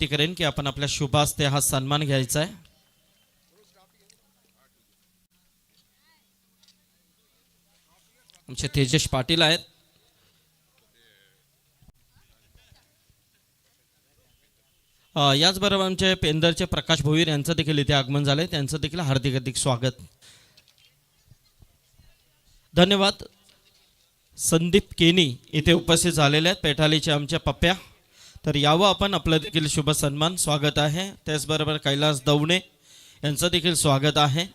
ती करेन की आपण आपल्या शुभ हस्ते हा सन्मान घ्यायचा आहे. आमचे तेजस पाटील आहेत. याचबरोबर आमचे पेंदरचे प्रकाश भोईर यांचं देखील इथे आगमन झालंय. त्यांचं देखील हार्दिक हार्दिक स्वागत. धन्यवाद. संदीप केनी इथे उपस्थित झालेले आहेत, पेठालीचे आमच्या पप्प्या. तर यावं आपण, आपलं देखील शुभ सन्मान स्वागत आहे. त्याचबरोबर कैलास दवणे यांचं देखील स्वागत आहे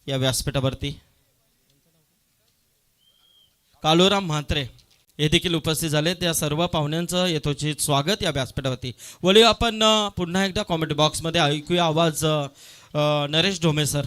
या व्यासपीठावरती. कालूराम म्हात्रे हे देखील उपस्थित झाले. त्या सर्व पाहुण्यांचं यथोचित स्वागत या व्यासपीठावरती. वळूया आपण पुन्हा एकदा कॉमेंट बॉक्समध्ये ऐकूया आवाज Naresh Dhome sir.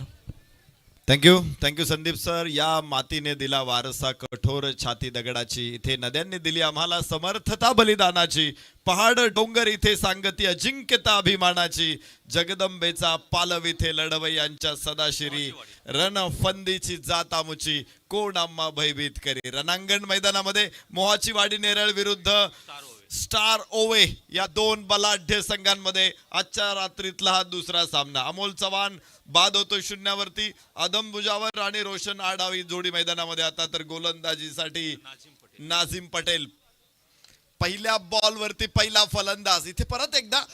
Thank you Sandeep sir. या मातीने दिला वारसा कठोर छाती दगडाची, इथे नद्यांनी दिली आम्हाला समर्थता बलिदानाची, पहाड डोंगर इथे सांगती अजिंक्यता अभिमानाची, जगदंबेचा पालव इथे लढवय्यांच्या सदाशिरी, रणफंदीची जात आमुची, कोण आम्हा भयभीत करी. रणांगण मैदानामध्ये मोहाची वाडी नेरळ विरुद्ध स्टार ओवे या दोन बलाढ्य संघांमध्ये आजच्या रात्रीतला हा दुसरा सामना. अमोल चव्हाण बाद होतो शून्यावरती, आदम बुजावर आणि रोशन आडावी जोडी मैदानामध्ये. आता तर गोलंदाजीसाठी नाझिम पटेल. पहिल्या बॉल वरती पहिला फलंदाज. इथे परत एकदा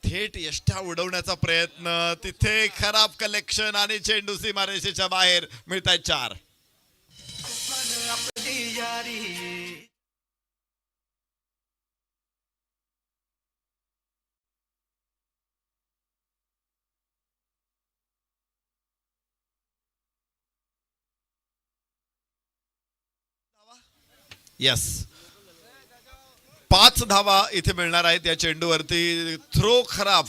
थेट यष्ट्या उडवण्याचा प्रयत्न, तिथे खराब कलेक्शन आणि चेंडू सीमारेषेच्या बाहेर. मिळताय 4. यस, 5 धावा इथे मिळणार आहेत या चेंडूवरती. थ्रो खराब,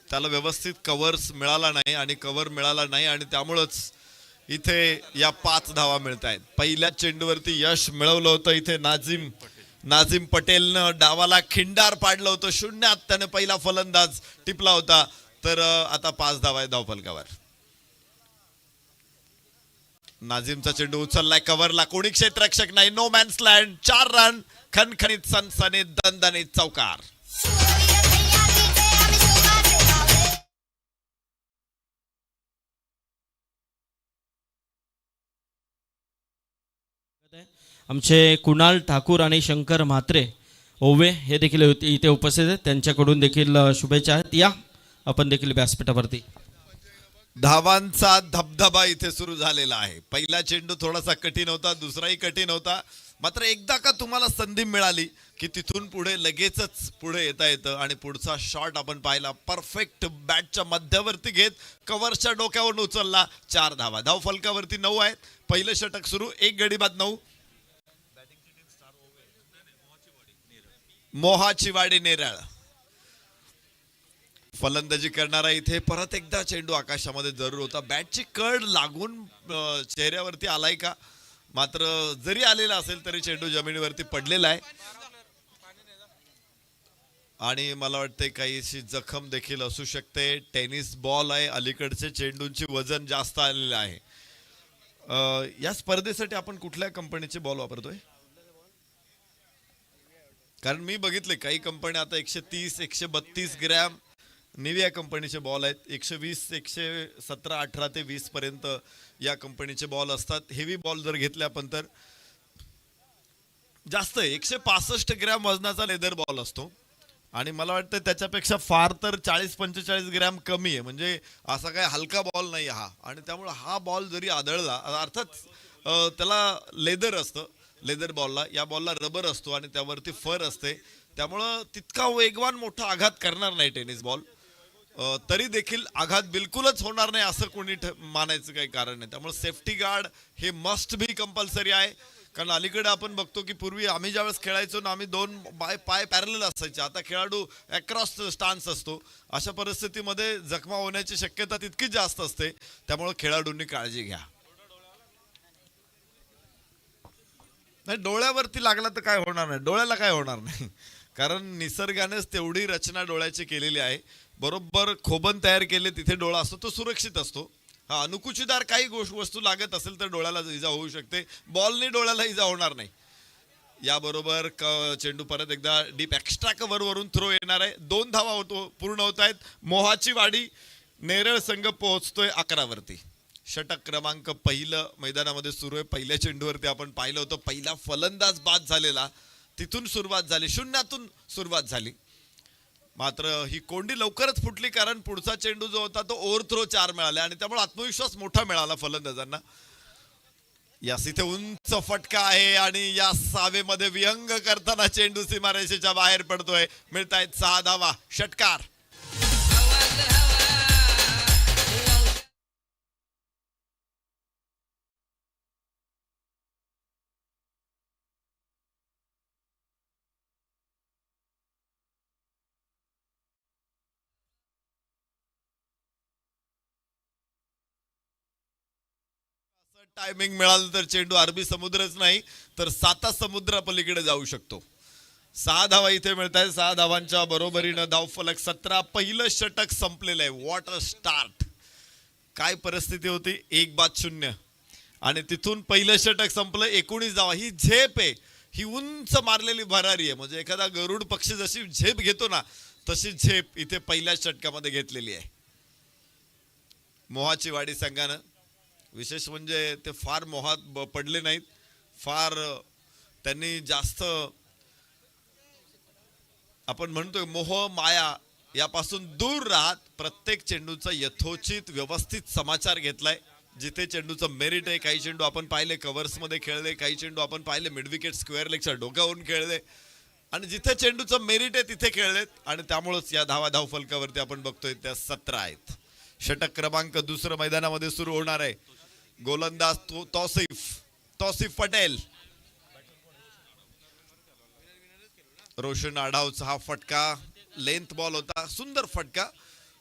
त्याला व्यवस्थित कव्हर्स मिळाला नाही आणि कव्हर मिळाला नाही आणि त्यामुळंच इथे या 5 धावा मिळत आहेत. पहिल्या चेंडूवरती यश मिळवलं होतं इथे नाझिम पटेलनं डावाला खिंडार पाडलं होतं. शून्यात त्याने पहिला फलंदाज टिपला होता. तर आता 5 धावा आहेत धावफलकावर. नाझिमचा चेंडू उचललाय कव्हरला, कोणी क्षेत्ररक्षक नाही. No man's land. 4 रन. खणखणीत सनसनीत दणदणीत चौकार. आमचे कुणाल ठाकूर आणि शंकर म्हात्रे ओवे हे देखील इथे उपस्थित आहेत. त्यांच्याकडून देखील शुभेच्छा आहेत. या आपण देखील व्यासपीठावरती. धावांचा धबधबा इथे सुरू झालेला आहे. पहिला चेंडू थोडासा कठीण होता, दुसराही कठीण होता. मात्र एकदा का तुम्हाला संधी मिळाली की तिथून पुढे लगेचच पुढे येता येतं आणि पुढचा शॉट आपण पाहिला. परफेक्ट बॅटच्या मध्यावरती घेत कव्हरच्या डोक्यावरून उचलला. 4 धावा. धावफलकावरती 9 आहेत. पहिलं षटक सुरू. 1 गडी बाद 9. मोहाची वाडी नेरळ फलंदाजी करणारा. इथे परत एकदा चेंडू आकाशामध्ये जरूर होता. बॅटची कड लागून चेहऱ्यावरती आलाय का, मात्र जरी आलेला असेल तरी चेंडू जमिनीवरती पडलेला आहे आणि मला वाटते काहीशी जखम देखील असू शकते. टेनिस बॉल आहे, अलीकडचे चेंडूंची वजन जास्त आलेलं आहे. या स्पर्धेसाठी आपण कुठल्या कंपनीचे बॉल वापरतोय? कारण मी बघितले काही कंपन्या आता 130 132 ग्रॅम निविया कंपनीचे बॉल आहेत. 120 117 18 ते 20 पर्यंत या कंपनीचे बॉल असतात. हेवी बॉल जर घेतले आपण तर जास्त 165 ग्रॅम वजनाचा लेदर बॉल असतो आणि मला वाटतं त्याच्यापेक्षा फार तर 40-45 ग्रॅम कमी आहे. म्हणजे असा काय हलका बॉल नाही हा. आणि त्यामुळे हा बॉल जरी आदळला, अर्थात त्याला लेदर असतं, लेदर बॉलला, या बॉलला रबर असतो आणि त्यावरती फर असते. त्यामुळं तितका वेगवान मोठा आघात करणार नाही टेनिस बॉल. तरी देखील आघात बिलकुलच होणार नाही असं कोणी मानायचं काही कारण नाही. त्यामुळे सेफ्टी गार्ड हे मस्ट बी कंपल्सरी आहे. कारण अलीकडे आपण बघतो की पूर्वी आम्ही ज्यावेळेस खेळायचो ना, आम्ही 2 पाय पॅरलल असायचे. आता खेळाडू अक्रॉस स्टान्स असतो. अशा परिस्थितीमध्ये जखमा होण्याची शक्यता तितकीच जास्त असते. त्यामुळे खेळाडूंनी काळजी घ्या. नाही, डोळ्यावरती लागला तर काय होणार नाही, डोळ्याला काय होणार नाही. कारण निसर्गानेच तेवढी रचना डोळ्याची केलेली आहे. बरोबर खोबन तयार केले तिथे डोळा असतो, तो सुरक्षित असतो. हा, अनुकुचीदार काही वस्तू लागत असेल तर डोळ्याला इजा होऊ शकते. बॉलने डोळ्याला इजा होणार नाही. याबरोबर चेंडू परत एकदा डीप एक्स्ट्रा कव्हर वरून थ्रो येणार आहे. 2 धावा पूर्ण होत आहेत. मोहाची वाडी नेरळ संघ पोहोचतोय 11 वरती. षटक क्रमांक पहिलं मैदानामध्ये सुरू आहे. पहिल्या चेंडूवरती आपण पाहिलं होतं पहिला फलंदाज बाद झालेला, तिथून सुरुवात झाली, शून्यातून सुरुवात झाली. मात्र ही कोंडी लवकरच फुटली कारण पुढचा चेंडू जो होता तो ओव्हरथ्रो 4 मिळाले आणि त्यामुळे आत्मविश्वास मोठा मिळाला फलंदाजांना. यास इथे उंच फटका आहे आणि या सावेमध्ये विहंग करताना चेंडू सीमारेषेच्या बाहेर पडतोय. मिळतायत 6 धावा. षटकार. टायमिंग मिळालं तर चेंडू अरबी समुद्रच नाही तर 7 समुद्रापलीकडे जाऊ शकतो. 6 धावा इथे मिळत आहेत. 6 धावांच्या बरोबरीनं धावफलक 17. पहिलं षटक संपलेलं आहे. What a start. काय परिस्थिती होती. 1-0 आणि तिथून पहिलं षटक संपलं. 19 धावा. ही झेप आहे, ही उंच मारलेली भरारी आहे. म्हणजे एखादा गरुड पक्षी जशी झेप घेतो ना तशी झेप इथे पहिल्या षटकामध्ये घेतलेली आहे. मोहाची वाडी संघानं विशेष म्हणजे ते फार मोहात पडले नाहीत. फार त्यांनी जास्त आपण म्हणतोय मोह माया यापासून दूर राहत प्रत्येक चेंडूचा यथोचित व्यवस्थित समाचार घेतलाय. जिथे चेंडूचं मेरिट आहे. काही चेंडू आपण पाहिले कव्हर्स मध्ये खेळले, काही चेंडू आपण पाहिले मिड विकेट स्क्वेअर लेगच्या डोक्यावरून खेळले आणि जिथे चेंडूचं मेरिट आहे तिथे खेळलेत आणि त्यामुळेच या धावफलकावरती आपण बघतोय त्या 17 आहेत. षटक क्रमांक दुसरं मैदानामध्ये सुरू होणार आहे. गोलंदाज तौसिफ पटेल. रोशन आढावचा हा फटका लेंथ बॉल होता. सुंदर फटका.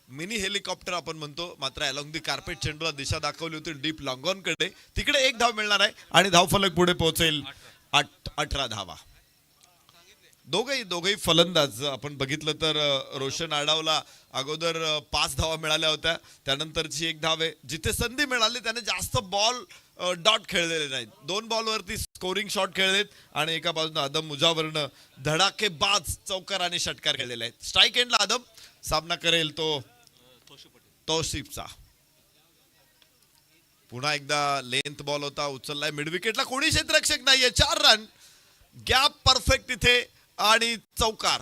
मिनी हेलिकॉप्टर आपण म्हणतो. मात्र अलॉंग दी कार्पेट चेंडूला दिशा दाखवली होती डीप लॉंग ऑन कडे. तिकडे 1 धाव मिळणार आहे आणि धावफलक पुढे पोहोचेल 18 धावा. दोघेही फलंदाज आपण बघितलं तर रोशन आढावला अगोदर 5 धावा मिळाल्या होत्या. त्यानंतरची 1 धाव आहे. जिथे संधी मिळाली त्याने जास्त बॉल डॉट खेळलेले नाहीत. 2 बॉलवरती स्कोरिंग शॉट खेळलेत आणि एका बाजूने आदम मुजावरनं धडाकेबाज चौकार आणि षटकार खेळलेले आहेत. स्ट्राईक एंडला आदम सामना करेल तो तौसिफचा. पुन्हा एकदा लेंथ बॉल होता, उचललाय मिड विकेटला. कोणी क्षेत्ररक्षक नाहीये. 4 रन. गॅप परफेक्ट इथे आणि चौकार.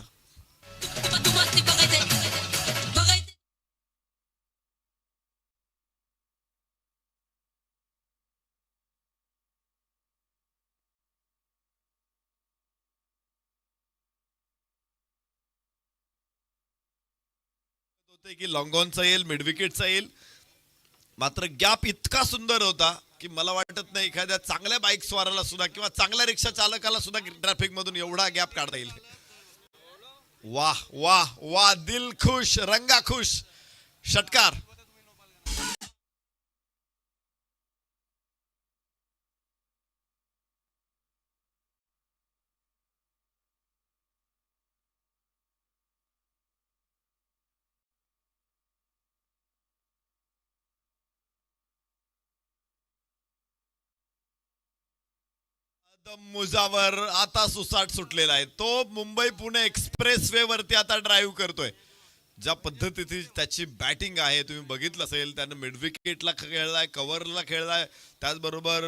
होते की लॉंग ऑनचा येईल, मिड विकेटचा येईल. मात्र गॅप इतका सुंदर होता की मला वाटत नाही एखाद्या चांगल्या बाईक स्वाराला सुद्धा किंवा चांगल्या रिक्षा चालकाला सुद्धा ट्रॅफिक मधून एवढा गॅप काढता येईल. वाह वाह वाह. दिल खुश रंगा खुश. षटकार. मुजावर आता सुसाट सुटलेला आहे. तो मुंबई पुणे एक्सप्रेस वे वरती आता ड्राईव्ह करतोय. ज्या पद्धतीची त्याची बॅटिंग आहे तुम्ही बघितलं असेल. त्यानं मिड विकेटला खेळलाय, कव्हरला खेळलाय, त्याचबरोबर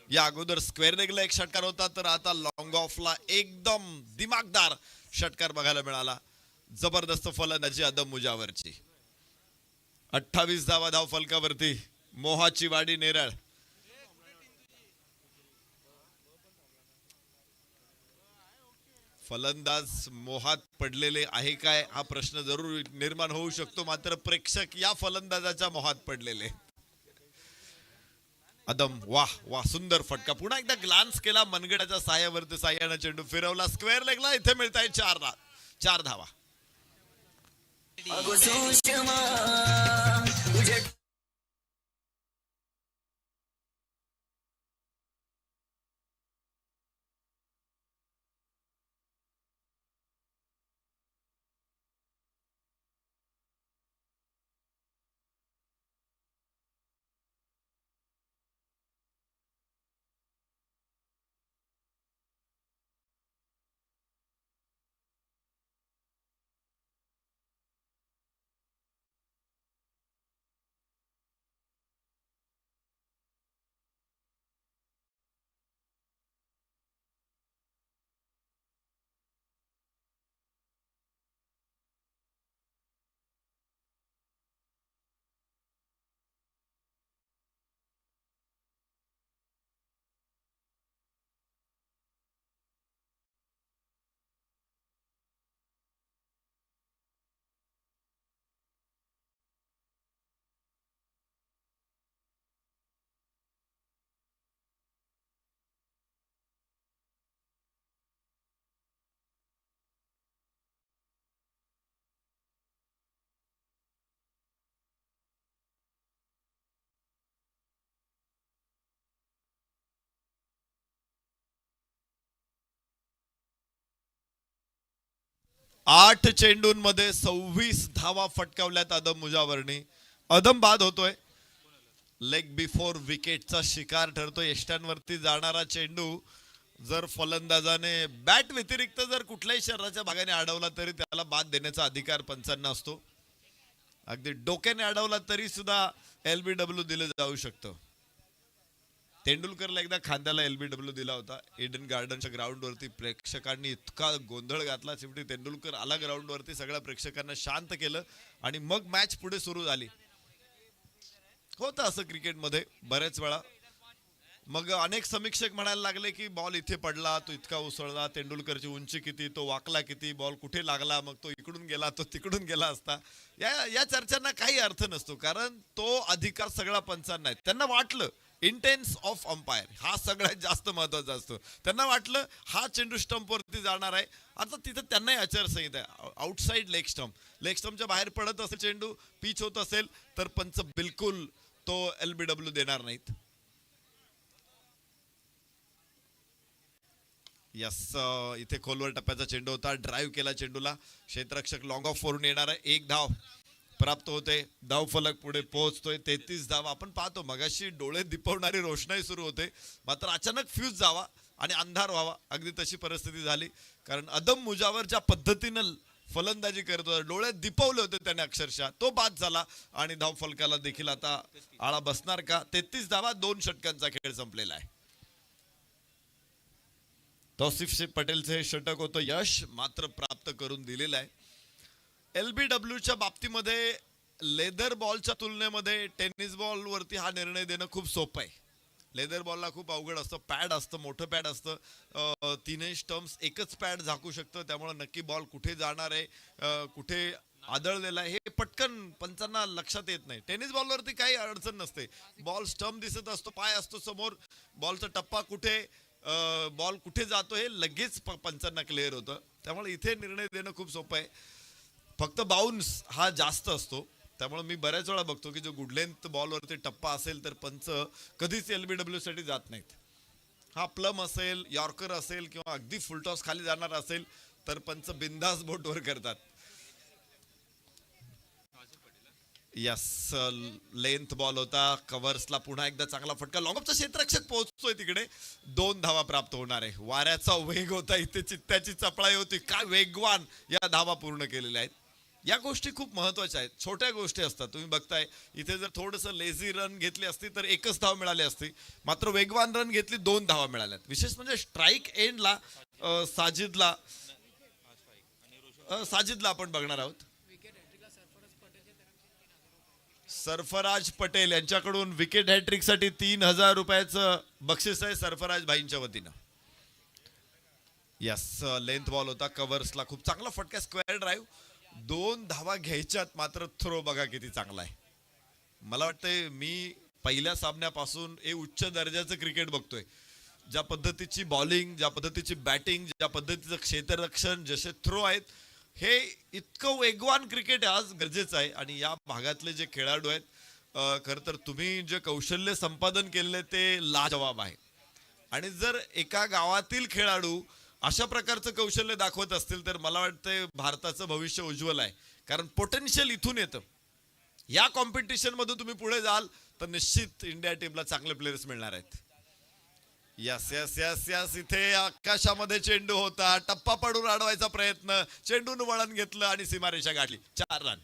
या अगोदर स्क्वेअर लेगला 1 षटकार होता तर आता लॉंग ऑफला एकदम दिमागदार षटकार बघायला मिळाला. जबरदस्त फलंदाजी आदम मुजावरची. 28 धावा धाव फलकावरती. मोहाची वाडी नेरळ. फलंदाज मोहात पडलेले आहे काय हा प्रश्न जरूर निर्माण होऊ शकतो. मात्र प्रेक्षक या फलंदाजाच्या मोहात पडलेले. आदम वाह वाह. सुंदर फटका. पुन्हा एकदा ग्लान्स केला मनगटाच्या साह्यावरती. साह्यानं चेंडू फिरवला स्क्वेअर लेगला. इथे मिळत आहे 4 धावा. 8 चेंडूंमध्ये 26 धावा फटकावल्यात अदम मुजावरनी. अदम बाद होतोय. लेग बिफोर विकेटचा शिकार ठरतोय. यष्ट्यांवरती जाणारा चेंडू जर फलंदाजाने बॅट व्यतिरिक्त जर कुठल्याही शरीराच्या भागाने अडवला तरी त्याला बाद देण्याचा अधिकार पंचांना असतो. अगदी डोक्याने अडवला तरी सुद्धा LBW दिलं जाऊ शकतं. तेंडुलकरला एकदा खांद्याला LBW दिला होता ईडन गार्डनच्या ग्राउंडवरती. प्रेक्षकांनी इतका गोंधळ घातला. शेवटी तेंडुलकर आला ग्राउंडवरती, सगळ्या प्रेक्षकांना शांत केलं आणि मग मॅच पुढे सुरू झाली. होतं असं क्रिकेटमध्ये बऱ्याच वेळा. मग अनेक समीक्षक म्हणायला लागले की बॉल इथे पडला, तो इतका उसळला, तेंडुलकरची उंची किती, तो वाकला किती, बॉल कुठे लागला, मग तो इकडून गेला, तो तिकडून गेला असता. या चर्चांना काही अर्थ नसतो, कारण तो अधिकार सगळा पंचांना आहे. त्यांना वाटलं इंटेन्स ऑफ अंपायर हा सगळ्यात जास्त महत्वाचा असतो. त्यांना वाटलं हा चेंडू स्टंपवरती जाणार आहे. आता तिथे त्यांनाही आचारसंहिता आहे. आउटसाइड लेग स्टंपच्या बाहेर पडत असेल चेंडू, पिच होत असेल तर पंच बिलकुल तो LBW देणार नाहीत. यस, इथे खोलवर टप्प्याचा चेंडू होता. ड्राईव्ह केला चेंडूला. क्षेत्ररक्षक लॉंग ऑफ वरून येणार आहे. 1 धाव प्राप्त होते. धाव फलक पुढे पोहोचतोय. 33 धाव. आपण पाहतो मगाशी डोळे दिपवणारी रोषणाई सुरू होते, मात्र अचानक फ्यूज जावा आणि अंधार व्हावा, अगदी तशी परिस्थिती झाली. कारण अदम मुजावर ज्या पद्धतीनं फलंदाजी करत होता, डोळे दिपवले होते त्याने अक्षरशः, तो बाद झाला आणि धाव फलकाला देखील आता आळा बसणार का? 33 धावा, 2 षटकांचा खेळ संपलेला आहे. तौसिफ पटेलचे षटक होतं. यश मात्र प्राप्त करून दिलेलं आहे. LBWच्या बाबतीमध्ये लेदर बॉलच्या तुलनेमध्ये टेनिस बॉल वरती हा निर्णय देणं खूप सोपं आहे. लेदर बॉलला खूप अवघड असतं. पॅड असतं, मोठं पॅड असतं. 3 स्टम्प्स एकच पॅड झाकू शकतं. त्यामुळे नक्की बॉल कुठे जाणार आहे, कुठे आदळलेला आहे, हे पटकन पंचांना लक्षात येत नाही. टेनिस बॉलवरती काही अडचण नसते. बॉल स्टम्प दिसत असतो, पाय असतो समोर, बॉलचा टप्पा कुठे, बॉल कुठे जातो हे लगेच पंचांना क्लिअर होतं. त्यामुळे इथे निर्णय देणं खूप सोपं आहे. फक्त बाउन्स हा जास्त असतो. त्यामुळे मी बऱ्याच वेळा बघतो की जो गुड लेंथ बॉलवरती टप्पा असेल तर पंच कधीच LBW साठी जात नाहीत. हा प्लम असेल, यॉर्कर असेल किंवा अगदी फुलटॉस खाली जाणार असेल तर पंच बिंदास बोटवर करतात. यस, लेंथ बॉल होता. कव्हर्सला पुन्हा एकदा चांगला फटका. लॉंगऑफचा क्षेत्ररक्षक पोहोचतोय तिकडे. 2 धावा प्राप्त होणार आहे. वाऱ्याचा वेग होता, इथे चित्त्याची चपळाई होती. काय वेगवान या धावा पूर्ण केलेल्या आहेत. या गोष्टी खूप महत्वाच्या आहेत. छोट्या गोष्टी असतात. तुम्ही बघताय इथे जर थोडंसं लेझी रन घेतली असती तर 1च धाव मिळाली असती, मात्र वेगवान रन घेतली, 2 धावा मिळाल्यात. विशेष म्हणजे स्ट्राईक एंडला साजिदला आपण बघणार आहोत. सरफराज पटेल यांच्याकडून विकेट हॅट्रिक साठी 3000 रुपयाचं बक्षीस आहे सरफराज भाईंच्या वतीनं. यस, लेंथ बॉल होता. कव्हर्सला खूप चांगला फटका, स्क्वेअर ड्राईव्ह. 2 धावा घ्यायच्यात, मात्र थ्रो बघा किती चांगला आहे. मला वाटतंय मी पहिल्या सामन्यापासून हे उच्च दर्जाचं क्रिकेट बघतोय. ज्या पद्धतीची बॉलिंग, ज्या पद्धतीची बॅटिंग, ज्या पद्धतीचं क्षेत्ररक्षण, जसे थ्रो आहेत, हे इतकं वेगवान क्रिकेट आज गरजेचं आहे. आणि या भागातले जे खेळाडू आहेत, खरं तर तुम्ही जे कौशल्य संपादन केले ते लाजवाब आहे. आणि जर एका गावातील खेळाडू अशा प्रकारचं कौशल्य दाखवत असतील तर मला वाटतंय भारताचं भविष्य उज्ज्वल आहे. कारण पोटेन्शियल इथून येतं. या कॉम्पिटिशन मधून तुम्ही पुढे जाल तर निश्चित इंडिया टीमला चांगले प्लेयर्स मिळणार आहेत. यस यस यस यस, इथे आकाशामध्ये चेंडू होता. टप्पा पडून अडवायचा प्रयत्न, चेंडून वळण घेतलं आणि सीमारेषा गाठली. 4 रन.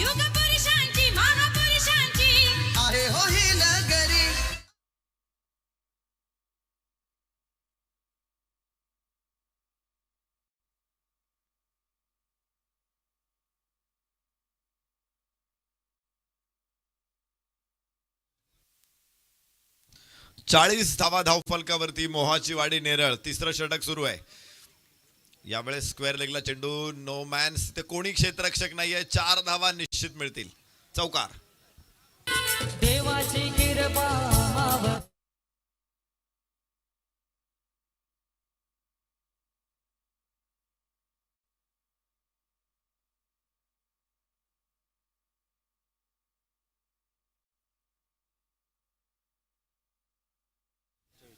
युग पुरुषांची, महापुरुषांची आहे हो ही नगरी. चाळीस धावा धाव फलकावरती. मोहाची वाडी नेरळ. 3रं षटक सुरू आहे. यावेळेस स्क्वेअर लेगला चेंडू, नो मॅन्स. ते कोणी क्षेत्ररक्षक नाहीये. 4 धावा निश्चित मिळतील. चौकार. देवाची कृपा माव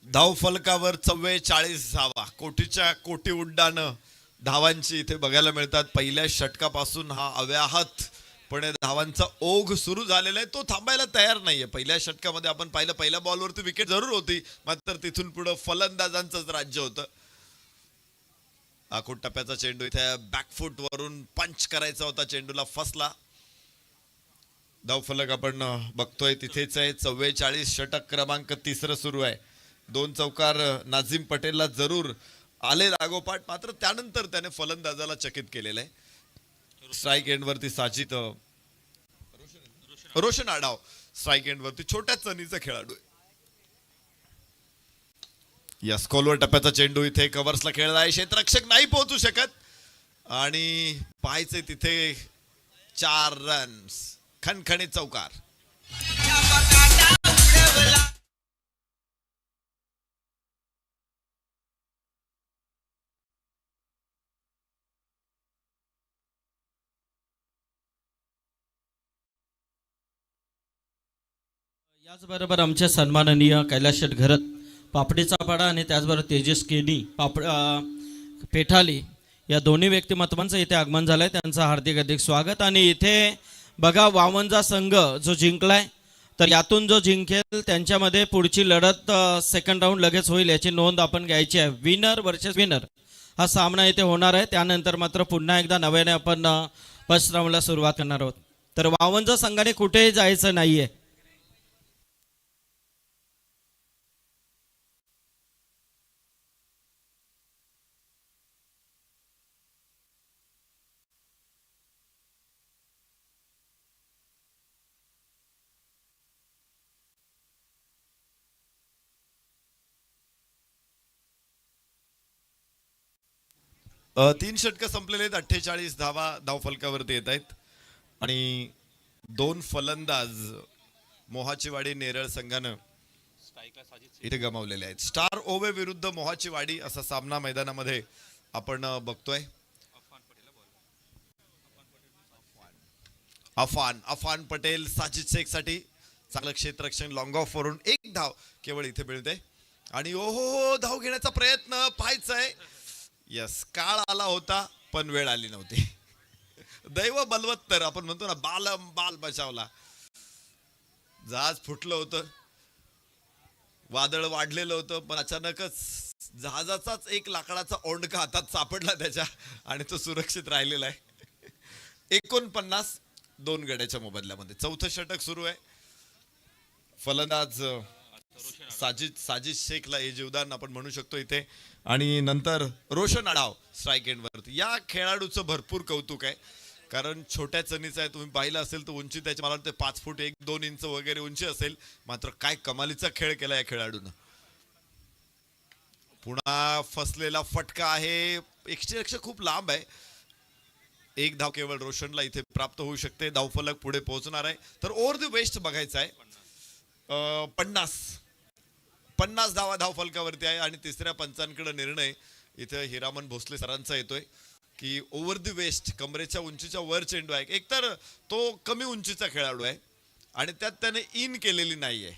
धाव फलकावर 44 धावा. कोटीच्या कोटी उड्डाणं धावांची इथे बघायला मिळतात. पहिल्या षटकापासून हा अव्याहतपणे धावांचा ओघ सुरू झालेला आहे. तो थांबायला तयार नाहीये. पहिल्या षटकामध्ये आपण पाहिलं, पहिल्या बॉलवरती विकेट जरूर होती, मात्र तिथून पुढे फलंदाजांचंच राज्य होतं. आखूड टप्प्याचा चेंडू इथे बॅकफूट वरून पंच करायचा होता, चेंडूला फसला. धावफलक आपण बघतोय तिथेच आहे. 44 षटक क्रमांक 3 सुरू आहे. 2 चौकार नाझीम पटेलला जरूर आले लागोपाठ, मात्र त्यानंतर त्याने फलंदाजाला चकित केलेलं आहे. स्ट्राईक एंड वरती साजिद रोशन आडाव स्ट्राईक एंड वरती छोट्या चणीचा खेळाडू आहे. या स्कॉलवर टप्प्याचा चेंडू इथे कव्हर्सला खेळला आहे. क्षेत्ररक्षक नाही पोहोचू शकत आणि पाहायचे तिथे 4 रन्स, खणखणीत चौकार. याचबरोबर आमचे सन्माननीय कैलास शेठ घरत, पापडीचा पाडा आणि त्याचबरोबर तेजस केनी पेठाली या दोन्ही व्यक्तिमत्वांचं इथे आगमन झालंय. त्यांचं हार्दिक स्वागत. आणि इथे बघा, वावंजा संघ जो जिंकलाय, तर यातून जो जिंकेल त्यांच्यामध्ये पुढची लढत सेकंड राऊंड लगेच होईल, याची नोंद आपण घ्यायची आहे. विनर वर्सेस विनर हा सामना इथे होणार आहे. त्यानंतर मात्र पुन्हा एकदा नव्याने आपण फर्स्ट राऊंडला सुरुवात करणार आहोत. तर वावंजा संघाने कुठेही जायचं नाहीये. तीन षटकं संपलेले आहेत. 48 धावा धावफलकावरती येत आहेत आणि 2 फलंदाज मोहाचीवाडी नेरळ संघानं इथे गमावलेले आहेत. स्टार ओवे विरुद्ध मोहाचीवाडी असा सामना मैदानामध्ये आपण बघतोय. अफान पटेल साजिद शेख साठी चांगलं क्षेत्ररक्षण, लॉंग ऑफ वरून 1 धाव केवळ इथे मिळते. आणि ओहो, धाव घेण्याचा प्रयत्न पाहायचाय. यस, काळ आला होता पण वेळ आली नव्हती. दैव बलवत्तर आपण म्हणतो ना, बाल बचावला. जहाज फुटलं होतं, वादळ वाढलेलं होतं, पण अचानकच जहाजाचाच एक लाकडाचा ओंडका हातात सापडला त्याच्या आणि तो सुरक्षित राहिलेला आहे. 49 2 गड्याच्या मोबदल्यामध्ये. 4थं षटक सुरू आहे. फलंदाज साजिद शेखला हे जीवदान आपण म्हणू शकतो इथे. आणि नंतर रोशन आडाव स्ट्राईक एंड वरती. या खेळाडूचं भरपूर कौतुक आहे, कारण छोट्या चणीचा आहे. तुम्ही पाहिलं असेल तर उंची त्याची मला वाटतं 5 फूट 1-2 इंच वगैरे उंची असेल, मात्र काय कमालीचा खेळ केला या खेळाडूनं. पुन्हा फसलेला फटका आहे. क्षेत्ररक्षक खूप लांब आहे. 1 धाव केवळ रोशनला इथे प्राप्त होऊ शकते. धावफलक पुढे पोहोचणार आहे. तर ओव्हर द वेस्ट बघायचं आहे. 50 धावा धावफलकावरती आहे. आणि तिसऱ्या पंचांकडे निर्णय इथे हिरामन भोसले सरांचा येतोय की ओव्हर द वेस्ट, कमरेच्या उंचीच्या वर चेंडू आहे. एकतर तो कमी उंचीचा खेळाडू आहे आणि त्यात त्याने इन केलेली नाहीये.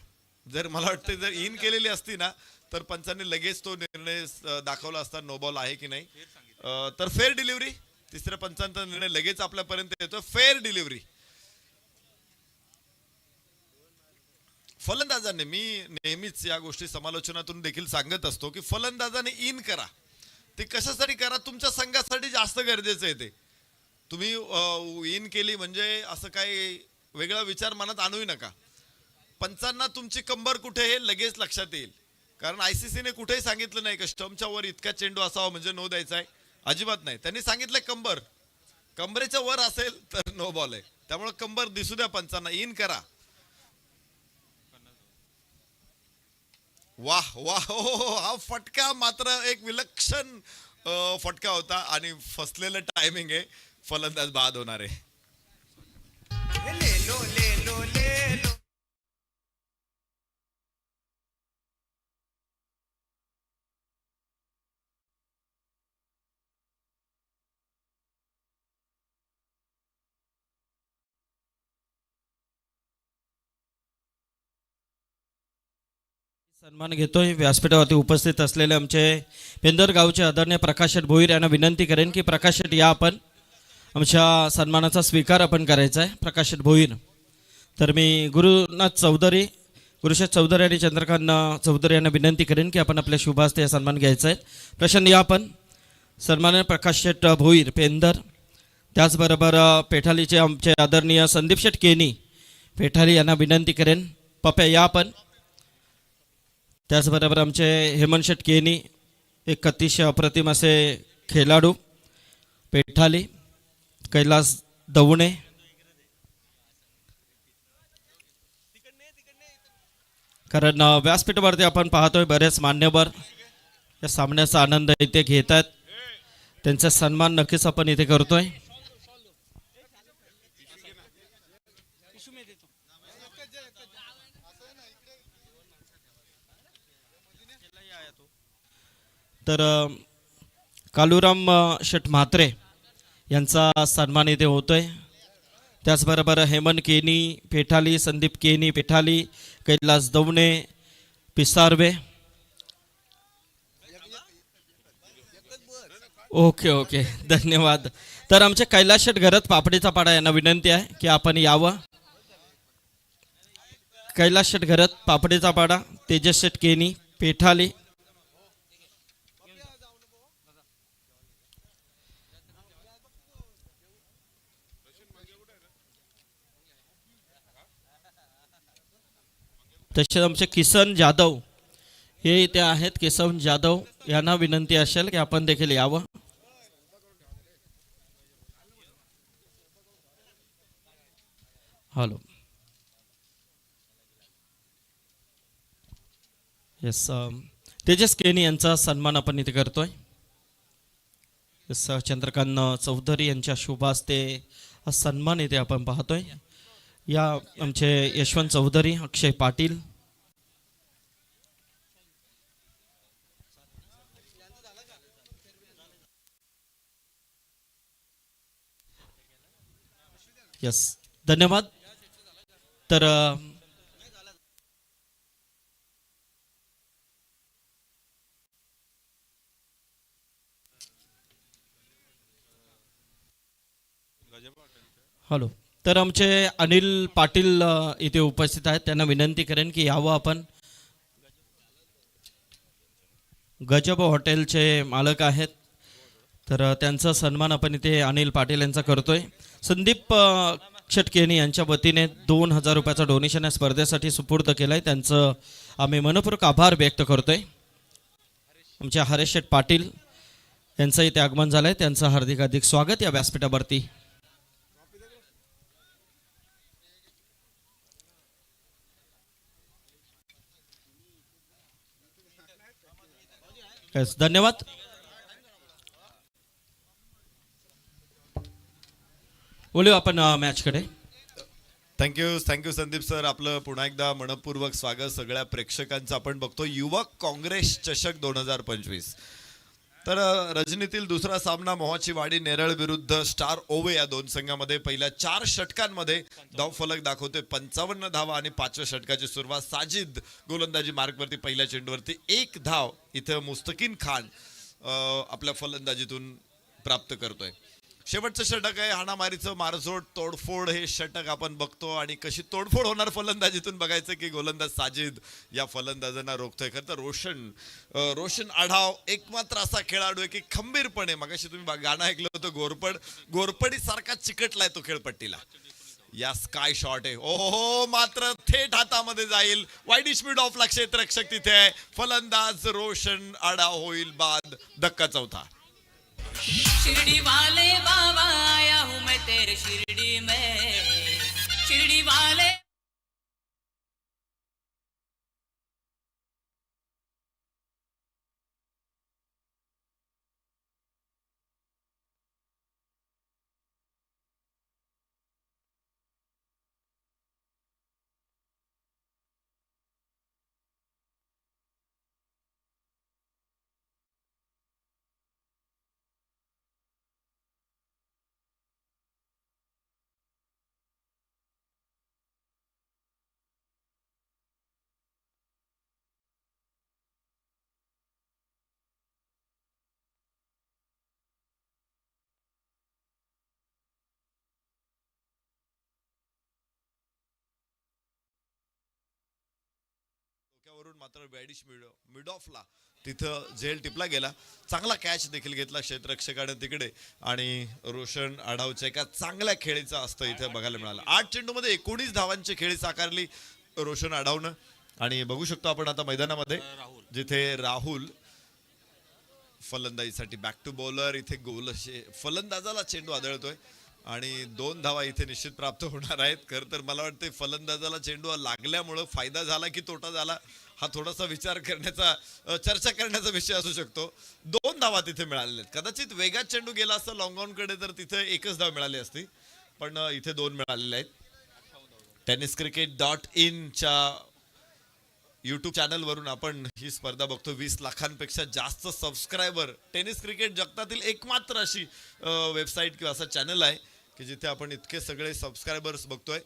जर मला वाटतं जर इन केलेली असती ना, तर पंचांनी लगेच तो निर्णय दाखवला असता, नो बॉल आहे की नाही. तर फेअर डिलिव्हरी, तिसऱ्या पंचांचा निर्णय लगेच आपल्यापर्यंत येतो. Fair delivery. फलंदाजाने, मी नेहमीच या गोष्टी समालोचनातून देखील सांगत असतो की फलंदाजाने इन करा. ते कशासाठी करा, तुमच्या संघासाठी जास्त गरजेचं आहे. ते तुम्ही इन केली म्हणजे असं काही वेगळा विचार मनात आणूही नका. पंचांना तुमची कंबर कुठे हे लगेच लक्षात येईल, कारण आयसीसीने कुठेही सांगितलं नाही की स्टंपच्या वर इतका चेंडू असावा म्हणजे नो द्यायचा आहे. अजिबात नाही. त्यांनी सांगितलंय कंबर, कंबरेच्या वर असेल तर नो बॉल आहे. त्यामुळे कंबर दिसू द्या पंचांना, इन करा. वाह वाह, हो, हा फटका मात्र एक विलक्षण फटका होता आणि फसलेलं टायमिंग आहे. फलंदाज बाद होणार आहे. सन्मान घेतोय. व्यासपीठावरती उपस्थित असलेले आमचे पेंदर गावचे आदरणीय प्रकाश शेठ भोईर यांना विनंती करेन की प्रकाश शेठ या आपण आमच्या सन्मानाचा स्वीकार आपण करायचा आहे. प्रकाश शेठ भोईर. तर मी गुरुनाथ चौधरी, गुरुशेठ चौधरी आणि चंद्रकांत चौधरी यांना विनंती करेन की आपण आपल्या शुभ हस्ते सन्मान घ्यायचा आहे. प्रशांत या आपण सन्माननीय प्रकाश शेठ भोईर पेंदर, त्याचबरोबर पेठालीचे आमचे आदरणीय संदीप शेठ केनी पेठाली यांना विनंती करेन. पप्या या आपण. त्याचबरोबर आमचे हेमंत शेठ केनी, एक अतिशय अप्रतिम असे खेळाडू पेठाली. कैलास दवणे, कारण व्यासपीठावरती आपण पाहतोय बरेच मान्यवर या सामन्याचा आनंद इथे घेत आहेत. त्यांचा सन्मान नक्कीच आपण इथे करतोय. तर कालूराम शेठ म्हात्रे यांचा सन्मान इथे होतोय. त्याचबरोबर हेमंत केनी पेठाली, संदीप केनी पेठाली, कैलास दवणे पिसारवे. ओके ओके, धन्यवाद. तर आमचे कैलास शेठ घरत पापडीचा पाडा यांना विनंती आहे की आपण यावं. कैलास शेठ घरत पापडीचा पाडा, तेजस शेठ केनी पेठाली. तसेच आमचे किसन जाधव हे इथे आहेत. किसन जाधव यांना विनंती असेल की आपण देखील यावं. हॅलो. येस, तेजस केनी यांचा सन्मान आपण इथे करतोय. येस, चंद्रकांत चौधरी यांच्या शुभ हस्ते हा सन्मान इथे आपण पाहतोय. या आमचे यशवंत चौधरी, अक्षय पाटील. यस, धन्यवाद. तर हॅलो. तर आमचे अनिल पाटील इथे उपस्थित आहेत. त्यांना विनंती करेन की यावं आपण. गजब हॉटेलचे मालक आहेत. तर त्यांचा सन्मान आपण इथे अनिल पाटील यांचा करतोय. संदीप शेटकेनी यांच्या वतीने 2000 रुपयाचा डोनेशन या स्पर्धेसाठी सुपूर्द केलाय. त्यांचं आम्ही मनपूर्वक आभार व्यक्त करतोय. आमचे हरेश शेठ पाटील यांचं इथे आगमन झालंय. त्यांचं हार्दिक हार्दिक स्वागत या व्यासपीठावरती. येस, धन्यवाद. बोलूया आपण मॅचकडे. Thank you Sandeep sir. आपलं पुन्हा एकदा मनपूर्वक स्वागत सगळ्या प्रेक्षकांचं. आपण बघतो युवक काँग्रेस चषक 2025. तर रजनीतील दुसरा सामना मोहाची वाडी नेरळ विरुद्ध स्टार ओवे या दोन संघामध्ये पहिल्या 4 षटकांमध्ये धावफलक दाखवते 55 धावा आणि 5व्या षटकाची सुरुवात साजिद गोलंदाजी मार्कवरती पहिल्या चेंडूवरती 1 धाव इथं मुस्तकीन खान आपल्या फलंदाजीतून प्राप्त करतोय. शेवटचं षटक आहे हाणामारीचं मारझोड तोडफोड. हे षटक आपण बघतो आणि कशी तोडफोड होणार फलंदाजीतून बघायचं की गोलंदाज साजिद या फलंदाजांना रोखतोय. खरं तर रोशन आढाव एकमात्र असा खेळाडू आहे की खंबीरपणे, मगाशी तुम्ही गाणं ऐकलं होतं गोरपडी सारखा चिकटलाय तो खेळपट्टीला. या स्काय शॉट आहे. ओहो, मात्र थेट हातामध्ये जाईल. वाईडिश मिड ऑफला क्षेत्ररक्षक तिथे आहे. फलंदाज रोशन आढाव होईल बाद. धक्का चौथा. शिरडी वाले बाबा आया हूँ मैं तेरे शिरडी में, शिरडी वाले धावावरून मात्र वॅडिश मिडॉफला तिथं झेल टिपला गेला. चांगला कॅच देखील घेतला क्षेत्ररक्षकाने तिकडे आणि रोशन आढावच्या एका चांगल्या खेळीचा असतं इथे बघायला मिळाला. 8 चेंडूमध्ये 19 धावांची खेळी साकारली रोशन आढावनं. आणि बघू शकतो आपण आता मैदानामध्ये जिथे राहुल फलंदाजीसाठी बॅक टू बॉलर, इथे गोल फलंदाजाला चेंडू आदळतोय आणि 2 धावा इथे निश्चित प्राप्त होणार आहेत. खरं तर मला वाटतं फलंदाजाला चेंडू लागल्यामुळं फायदा झाला की तोटा झाला हा थोडासा विचार करण्याचा चर्चा करण्याचा विषय असू शकतो. 2 धावा तिथे मिळालेल्या आहेत. कदाचित वेगात चेंडू गेला असता लॉंग ऑन कडे तर तिथे एकच धाव मिळाली असती, पण इथे 2 मिळालेले आहेत. tenniscricket.in च्या यूट्यूब चॅनलवरून आपण ही स्पर्धा बघतो. 20 लाखांपेक्षा जास्त सबस्क्रायबर. टेनिस क्रिकेट जगतातील एकमात्र अशी वेबसाईट किंवा असा चॅनल आहे की जिथे आपण इतके सगळे सबस्क्रायबर्स बघतोय.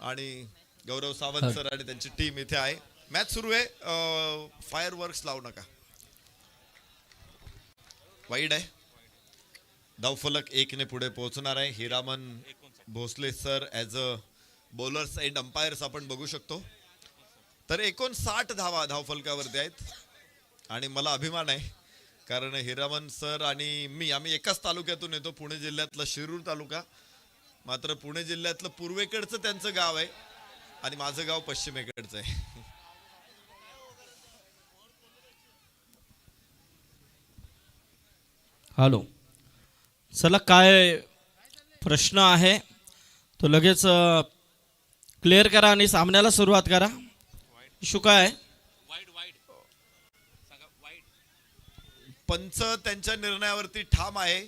आणि गौरव सावंत सर आणि त्यांची टीम इथे आहे. मॅच सुरू आहे. फायर वर्क्स लावू नका. वाईड आहे. धावफलक 1 ने पुढे पोहोचणार आहे. Hiraman Bhosale sir as a bowler's end umpires आपण बघू शकतो. तर 59 धावा धावफलकावरती आहेत आणि मला अभिमान आहे कारण हिरामन सर आणि मी आम्ही एकाच तालुक्यातून येतो, पुणे जिल्ह्यातला शिरूर तालुका. मात्र पुणे जिल्ह्यातलं पूर्वेकडचं त्यांचं गाव आहे आणि माझं गाव पश्चिमेकडचं आहे. हॅलो, चला काय प्रश्न आहे तो लगेच क्लिअर करा आणि सामन्याला सुरुवात करा. इशू काय आहे? पंच त्यांच्या निर्णयावरती ठाम आहे,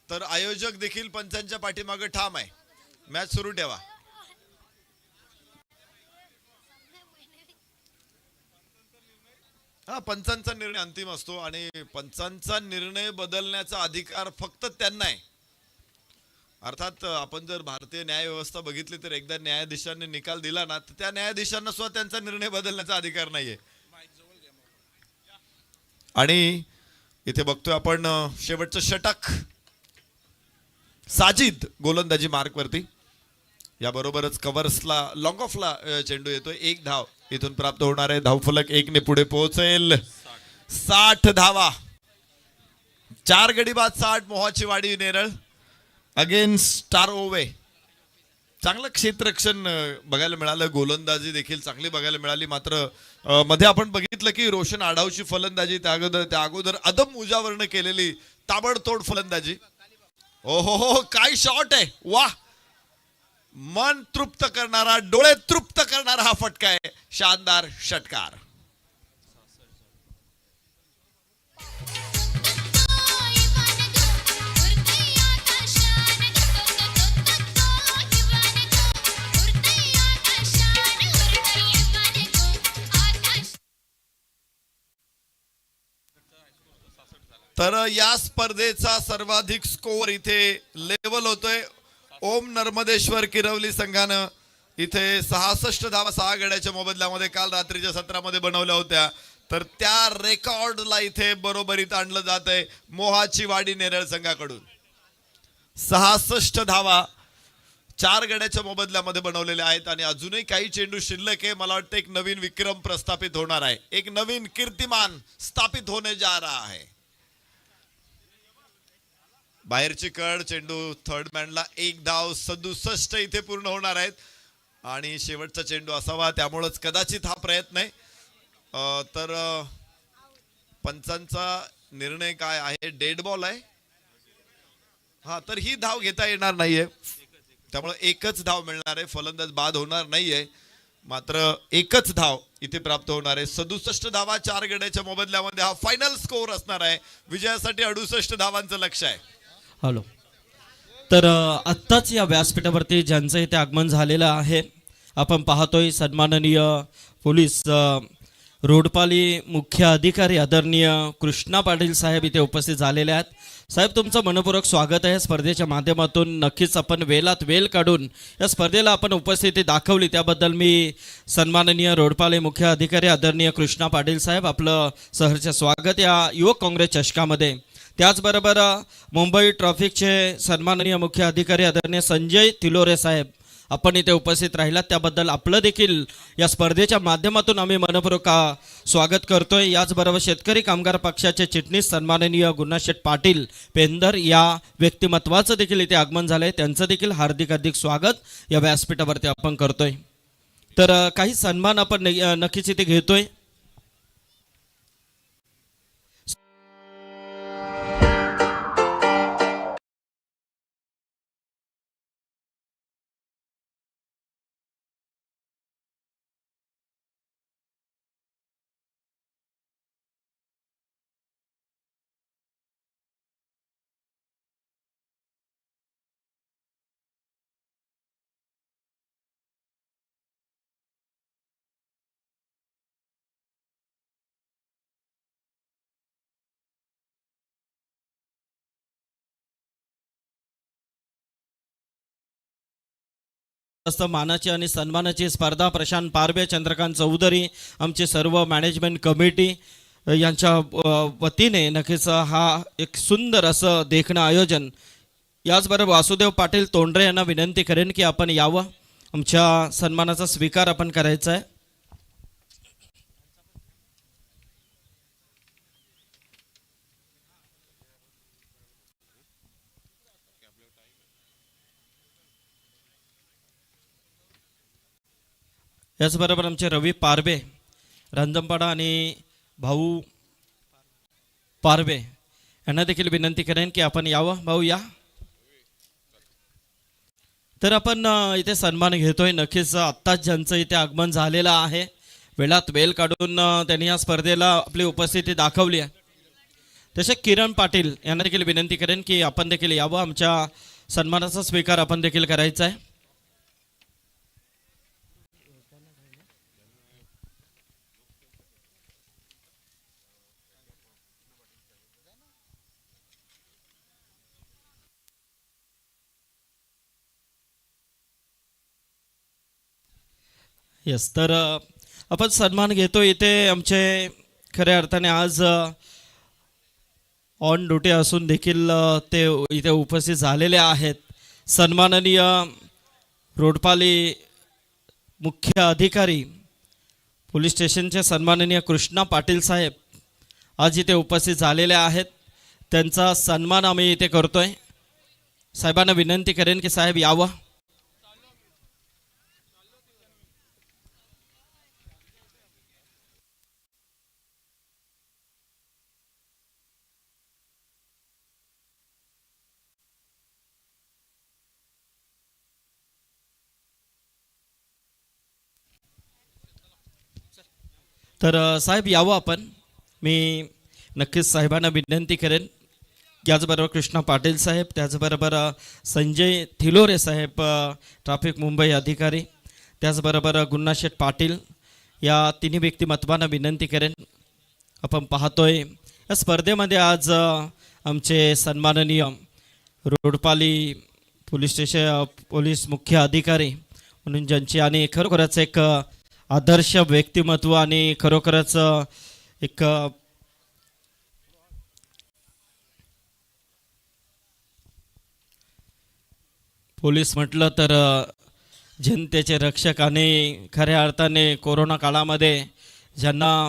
तर आयोजक देखील पंचांच्या पाठीमागे ठाम आहे. मॅच सुरू ठेवा. हा, पंचांचा निर्णय अंतिम असतो आणि पंचांचा निर्णय बदलण्याचा अधिकार फक्त त्यांना आहे. अर्थात आपण जर भारतीय न्याय व्यवस्था बघितली तर एकदा न्यायाधीशांनी निकाल दिला ना तर त्या न्यायाधीशांना सुद्धा त्यांचा निर्णय बदलण्याचा अधिकार नाहीये. आणि इथे बघतोय आपण शेवटचं षटक. साजिद गोलंदाजी मार्क वरती. याबरोबरच कव्हर्सला लॉंग ऑफला चेंडू येतोय. 1 धाव इथून प्राप्त होणार आहे. धावफलक 1 ने पुढे पोहोचेल. 60 धावा. 4 गडी बाद 60. मोहाची वाडी नेरळ अगेन्स्ट स्टार ओवे. चांगलं क्षेत्ररक्षण बघायला मिळालं. गोलंदाजी देखील चांगली बघायला मिळाली. मात्र मध्ये आपण बघितलं की रोशन आढावची फलंदाजी त्या अगोदर अदम मुजावरनं केलेली ताबडतोड फलंदाजी. ओहो, काय शॉट आहे. वा, मन तृप्त करणारा, डोळे तृप्त करणारा हा फटका आहे. शानदार षटकार. तर या स्पर्धेचा सर्वाधिक स्कोअर इथे लेवल होतोय. ओम नर्मदेश्वर किरवली संघानं इथे 66 धावा 6 गड्याच्या मोबदल्यामध्ये काल रात्रीच्या सत्रामध्ये बनवल्या होत्या. तर त्या रेकॉर्डला इथे बरोबरीत आणलं जात आहे मोहाची वाडी नेरळ संघाकडून. 66 धावा 4 गड्याच्या मोबदल्यामध्ये बनवलेल्या आहेत आणि अजूनही काही चेंडू शिल्लक आहे. मला वाटतं एक नवीन विक्रम प्रस्थापित होणार आहे. एक नवीन कीर्तिमान स्थापित होणे जा रहा है. बाहेरची कड चेंडू थर्ड मॅनला 1 धाव. 67 इथे पूर्ण होणार आहेत आणि शेवटचा चेंडू असावा त्यामुळेच कदाचित हा प्रयत्न आहे. तर पंचांचा निर्णय काय आहे? डेड बॉल आहे. हा, तर ही धाव घेता येणार नाहीये त्यामुळे एकच धाव मिळणार आहे. फलंदाज बाद होणार नाहीये. मात्र एकच धाव इथे प्राप्त होणार आहे. 67 धावा 4 गड्याच्या मोबदल्यामध्ये हा फायनल स्कोअर असणार आहे. विजयासाठी 68 धावांचं लक्ष्य आहे. हॅलो, तर आत्ताच या व्यासपीठावरती ज्यांचं इथे आगमन झालेलं आहे आपण पाहतोय सन्माननीय पोलीस रोडपाली मुख्य अधिकारी आदरणीय कृष्णा पाटील साहेब इथे उपस्थित झालेले आहेत. साहेब, तुमचं मनपूर्वक स्वागत आहे. स्पर्धेच्या माध्यमातून नक्कीच आपण वेळात वेळ काढून या स्पर्धेला आपण उपस्थिती दाखवली त्याबद्दल मी सन्माननीय रोडपाली मुख्य अधिकारी आदरणीय कृष्णा पाटील साहेब आपलं सहर्ष स्वागत या युवक काँग्रेस चषकामध्ये. त्याचबरोबर मुंबई ट्रॅफिकचे सन्माननीय मुख्य अधिकारी आदरणीय संजय तिलोरे साहेब आपण इथे उपस्थित राहिलात त्याबद्दल आपलं देखील या स्पर्धेच्या माध्यमातून आम्ही मनपूर्वक स्वागत करतोय. याचबरोबर शेतकरी कामगार पक्षाचे चिटणीस सन्माननीय गुणाशेठ पाटील पेंदर या व्यक्तिमत्वाचं देखील इथे आगमन झालंय. त्यांचं देखील हार्दिक हार्दिक स्वागत या व्यासपीठावरती आपण करतोय. तर काही सन्मान आपण नक्कीच इथे घेतोय. मानाची आणि सन्मानाची स्पर्धा प्रशांत पारबे, चंद्रकांत चौधरी, आमचे सर्व मॅनेजमेंट कमिटी यांच्या वतीने नक्कीच हा एक सुंदर असं देखणं आयोजन. याचबरोबर वासुदेव पाटील तोंडरे यांना विनंती करेन की आपण यावं, आमच्या सन्मानाचा स्वीकार आपण करायचा आहे. याचबरोबर आमचे रवी पारबे रंजनपाडा आणि भाऊ पारबे यांना देखील विनंती करेन की आपण यावं. भाऊ या. तर आपण इथे सन्मान घेतोय. नक्कीच आत्ताच ज्यांचं इथे आगमन झालेलं आहे, वेळात वेळ काढून त्यांनी या स्पर्धेला आपली उपस्थिती दाखवली आहे, तसे किरण पाटील यांना देखील विनंती करेन की आपण देखील यावं, आमच्या सन्मानाचा स्वीकार आपण देखील करायचा आहे. यस. तर आपण सन्मान घेतो इथे आमचे खऱ्या अर्थाने आज ऑन ड्युटी असून देखील ते इथे उपस्थित झालेले आहेत. सन्माननीय रोडपाली मुख्य अधिकारी पोलीस स्टेशनचे सन्माननीय कृष्णा पाटील साहेब आज इथे उपस्थित झालेले आहेत. त्यांचा सन्मान आम्ही इथे करतोय. साहेबांना विनंती करेन की साहेब यावं. तर साहेब यावं आपण. मी नक्कीच साहेबांना विनंती करेन. त्याचबरोबर कृष्णा पाटील साहेब, त्याचबरोबर संजय थिलोरे साहेब ट्रॅफिक मुंबई अधिकारी, त्याचबरोबर गुणाशेठ पाटील या तिन्ही व्यक्तिमत्वांना विनंती करेन. आपण पाहतोय या स्पर्धेमध्ये आज आमचे सन्माननीय रोडपाली पोलीस स्टेशन पोलीस मुख्य अधिकारी म्हणून ज्यांची आणि खरोखरच एक आदर्श व्यक्तिमत्व आणि खरोखरच एक पोलीस म्हटलं तर जनतेचे रक्षक आणि खऱ्या अर्थाने कोरोना काळामध्ये ज्यांना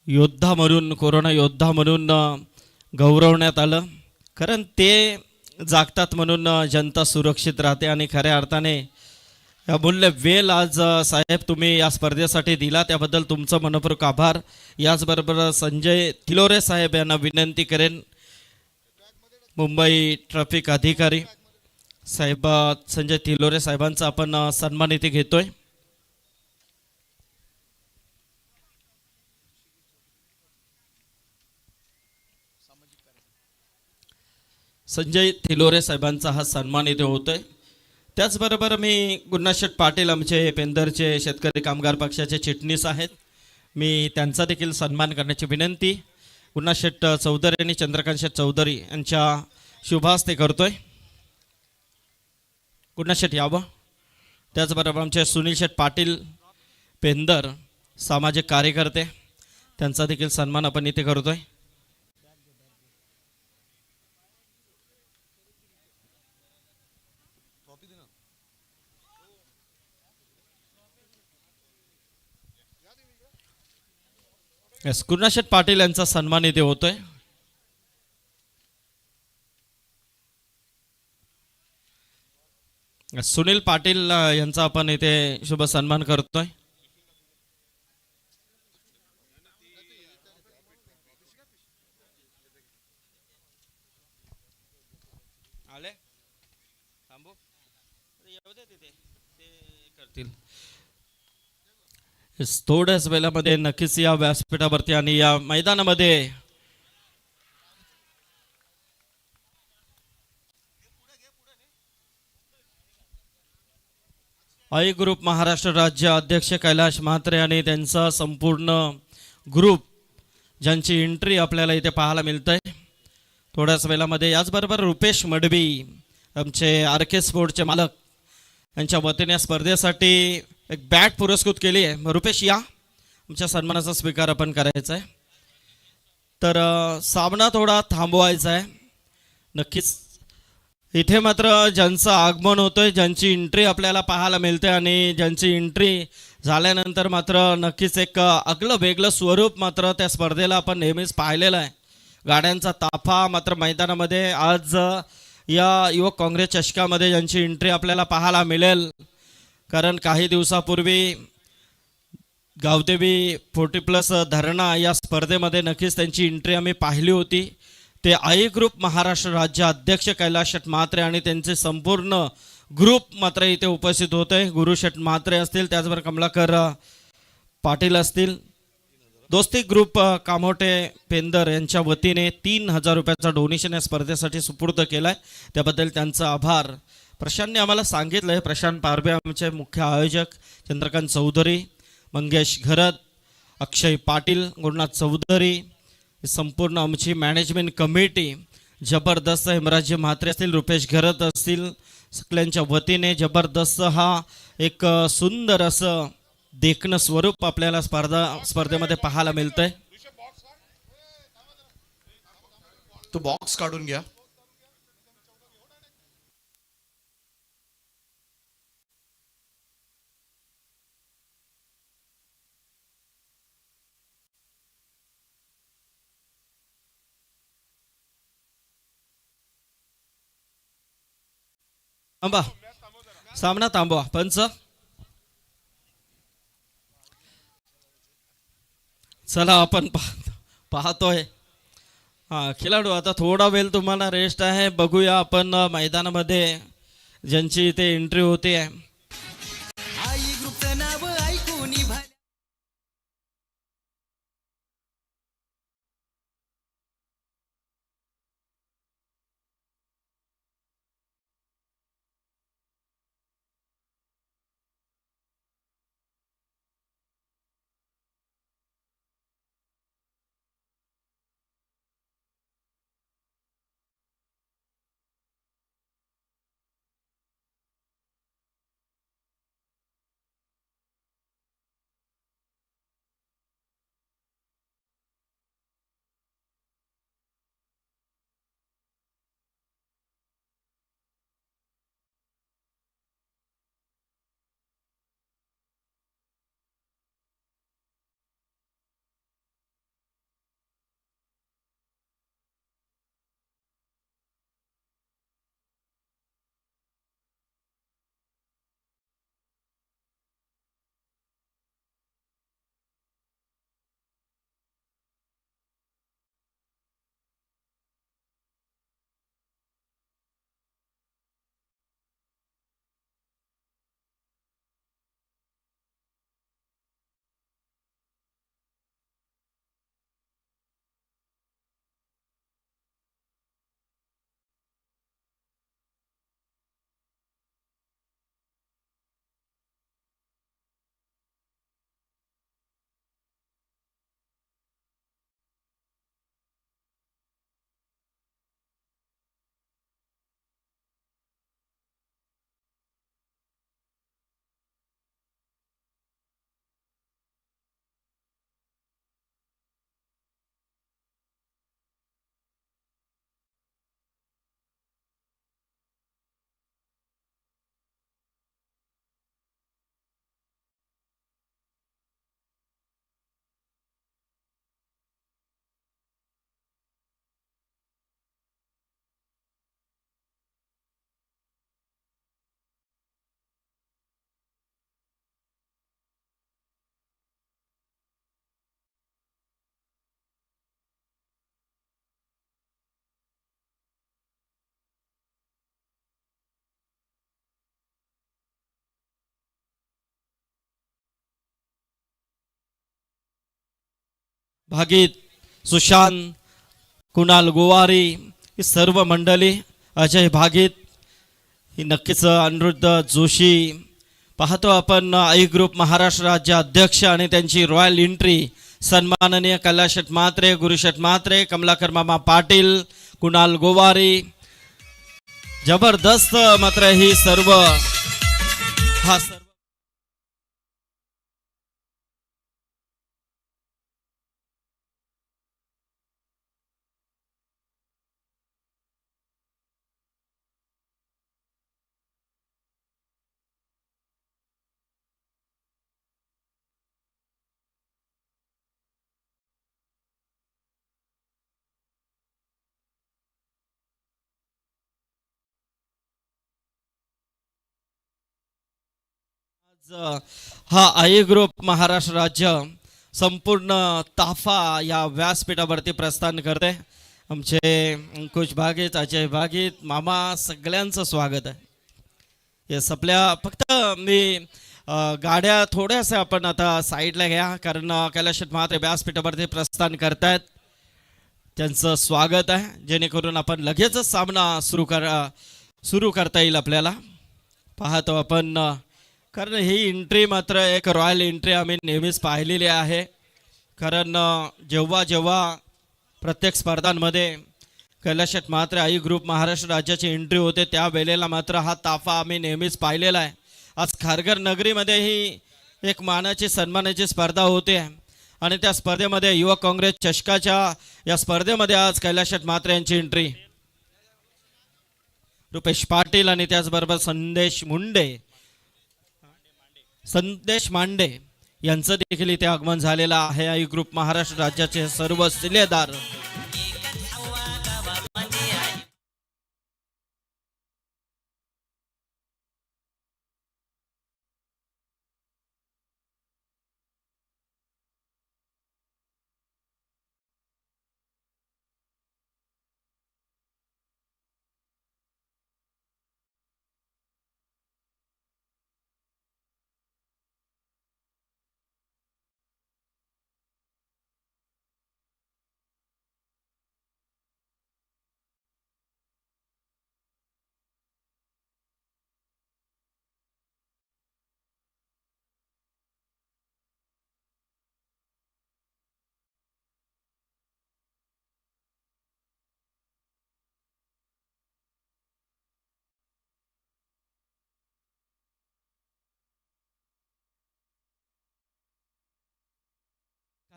योद्धा म्हणून कोरोना योद्धा म्हणून गौरवण्यात आलं, कारण ते जागतात म्हणून जनता सुरक्षित राहते. आणि खऱ्या अर्थाने अमूल्य वेळ आज साहेब तुम्ही या स्पर्धेसाठी दिला, त्याबद्दल तुमचं मनपूर्वक आभार. याचबरोबर संजय थिलोरे साहेब यांना विनंती करेन, मुंबई ट्रॅफिक अधिकारी साहेब संजय थिलोरे साहेबांचा आपण सन्मान इथे घेतोय. संजय थिलोरे साहेबांचा हा सन्मान इथे होतोय. त्याचबरोबर मी गुणाशेठ पाटील आमचे पेंदरचे शेतकरी कामगार पक्षाचे चिटणीस आहेत, मी त्यांचा देखील सन्मान करण्याची विनंती गुणाशेठ चौधरी आणि चंद्रकांत शेठ चौधरी यांच्या शुभास्ते करतोय. गुणाशेठ यावं. त्याचबरोबर आमचे सुनील शेठ पाटील पेंदर सामाजिक कार्यकर्ते, त्यांचा देखील सन्मान आपण इथे करतोय. येस, कुणाशेठ पाटील यांचा सन्मान इथे होतोय. सुनील पाटील यांचा आपण इथे शुभ सन्मान करतोय. आले थांबू येऊ दे तिथे ते करतील. येस, थोड्याच वेळामध्ये नक्कीच या व्यासपीठावरती आणि या मैदानामध्ये आई ग्रुप महाराष्ट्र राज्य अध्यक्ष कैलाश म्हात्रे आणि त्यांचा संपूर्ण ग्रुप ज्यांची एंट्री आपल्याला इथे पाहायला मिळतंय थोड्याच वेळामध्ये. याचबरोबर रुपेश मडवी आमचे आर के स्पोर्टचे मालक यांच्या वतीने या स्पर्धेसाठी एक बॅट पुरस्कृत केली आहे. रुपेश या, आमच्या सन्मानाचा स्वीकार आपण करायचा आहे. तर सामना थोडा थांबवायचा आहे. नक्कीच इथे मात्र ज्यांचं आगमन होतंय, ज्यांची एंट्री आपल्याला पाहायला मिळते आणि ज्यांची एंट्री झाल्यानंतर मात्र नक्कीच एक आगळं वेगळं स्वरूप मात्र त्या स्पर्धेला आपण नेहमीच पाहिलेलं आहे. गाड्यांचा ताफा मात्र मैदानामध्ये आज या युवक काँग्रेस चषकामध्ये ज्यांची एंट्री आपल्याला पाहायला मिळेल. कारण काही दिवसापूर्वी गावदेवी 40+ धरणा या स्पर्धेमध्ये नक्कीच त्यांची एंट्री आम्ही पाहिली होती. ते आई ग्रुप महाराष्ट्र राज्य अध्यक्ष कैलाश शेठ म्हात्रे आणि त्यांचे संपूर्ण ग्रुप मात्र इथे उपस्थित होते. गुरु शेठ म्हात्रे असतील, त्याचबरोबर कमलाकर पाटील असतील. दोस्ती ग्रुप कामोटे पेंदर यांच्या वतीने 3,000 रुपयाचा डोनेशन या स्पर्धेसाठी सुपूर्द केलाय. त्याबद्दल त्यांचा आभार. प्रशांतने आम्हाला सांगितलंय, प्रशांत पारबे आमचे मुख्य आयोजक, चंद्रकांत चौधरी, मंगेश घरत, अक्षय पाटील, गुरुनाथ चौधरी, संपूर्ण आमची मॅनेजमेंट कमिटी जबरदस्त, हेमराज म्हात्रे असतील, रुपेश घरत असतील, सगळ्यांच्या वतीने जबरदस्त हा एक सुंदर असं देखणं स्वरूप आपल्याला स्पर्धेमध्ये पाहायला मिळतंय. तो बॉक्स काढून घ्या. थांबा, सामना थांबवा. पंच चला आपण पाहतोय. खेळाडू आता थोडा वेळ तुम्हाला रेस्ट आहे. बघूया आपण मैदानामध्ये ज्यांची इथे एंट्री होते आहे. आई ग्रुपचं नाव ऐकून भल्या भागीत, सुशांत, कुणाल गोवारी ही सर्व मंडळी, अजय भागीत, ही नक्कीच अनिरुद्ध जोशी. पाहतो आपण आई ग्रुप महाराष्ट्र राज्य अध्यक्ष आणि त्यांची रॉयल एंट्री सन्माननीय कैलाशट म्हात्रे, गुरुशट म्हात्रे, कमलाकर मामा पाटील, कुणाल गोवारी. जबरदस्त मात्र ही सर्व हा सर्व हा आई ग्रुप महाराष्ट्र राज्य संपूर्ण ताफा या व्यासपीठावरती प्रस्थान करते. आमचे अंकुश भागीत, अजय भागीत, मामा सगळ्यांचं स्वागत आहे. येस, आपल्या फक्त मी गाड्या थोड्याशा आपण आता साईडला घ्या, कारण कैलाशट म्हात्रे व्यासपीठावरती प्रस्थान करतायत. त्यांचं स्वागत आहे, जेणेकरून आपण लगेचच सामना सुरू करता येईल आपल्याला. पाहतो आपण कारण ही एंट्री मात्र एक रॉयल एंट्री आम्ही नेहमीच पाहिलेली आहे. कारण जेव्हा जेव्हा प्रत्येक स्पर्धांमध्ये कैलाशट म्हात्रे आई ग्रुप महाराष्ट्र राज्याची एंट्री होते त्या वेळेला मात्र हा ताफा आम्ही नेहमीच पाहिलेला आहे. आज खारघर नगरीमध्ये ही एक मानाची सन्मानाची स्पर्धा होते आणि त्या स्पर्धेमध्ये युवक काँग्रेस चषकाच्या या स्पर्धेमध्ये आज कैलाशट म्हात्रे यांची एंट्री. रुपेश पाटील आणि त्याचबरोबर संदेश मांडे यांचं देखील इथे आगमन झालेलं आहे. आई ग्रुप महाराष्ट्र राज्याचे सर्व शिलेदार.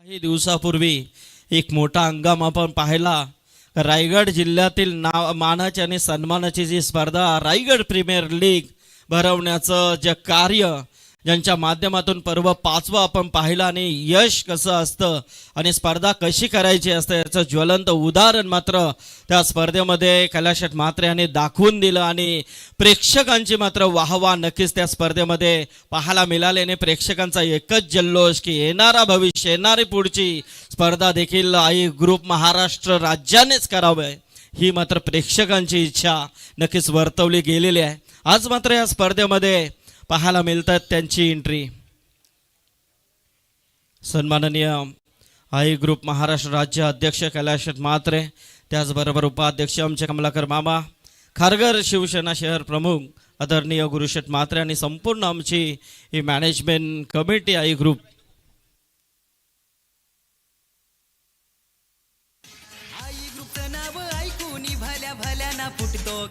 काही दिवसापूर्वी एक मोठा हंगाम आपण पाहिला. रायगड जिल्ह्यातील मानाची आणि सन्मानाची जी स्पर्धा रायगड प्रीमियर लीग भरवण्याचं जे कार्य ज्यांच्या माध्यमातून पर्व 5वं आपण पाहिलं आणि यश कसं असतं आणि स्पर्धा कशी करायची असते याचं ज्वलंत उदाहरण मात्र त्या स्पर्धेमध्ये कैलाशट म्हात्रे यांनी दाखवून दिलं आणि प्रेक्षकांची मात्र वाहवा नक्कीच त्या स्पर्धेमध्ये पाहायला मिळाली. आणि प्रेक्षकांचा एकच जल्लोष की येणारा भविष्य, येणारी पुढची स्पर्धा देखील आई ग्रुप महाराष्ट्र राज्यानेच करावे ही मात्र प्रेक्षकांची इच्छा नक्कीच वर्तवली गेलेली आहे. आज मात्र या स्पर्धेमध्ये पाहायला मिळतात त्यांची एंट्री. सन्माननीय आई ग्रुप महाराष्ट्र राज्य अध्यक्ष कैलाशट म्हात्रे, त्याचबरोबर उपाध्यक्ष आमचे कमलाकर मामा, खारघर शिवसेना शहर प्रमुख आदरणीय गुरुशट म्हात्रे आणि संपूर्ण आमची ही मॅनेजमेंट कमिटी आई ग्रुप. आई ग्रुपचं नाव ऐकून भल्या भल्याना फुटतो.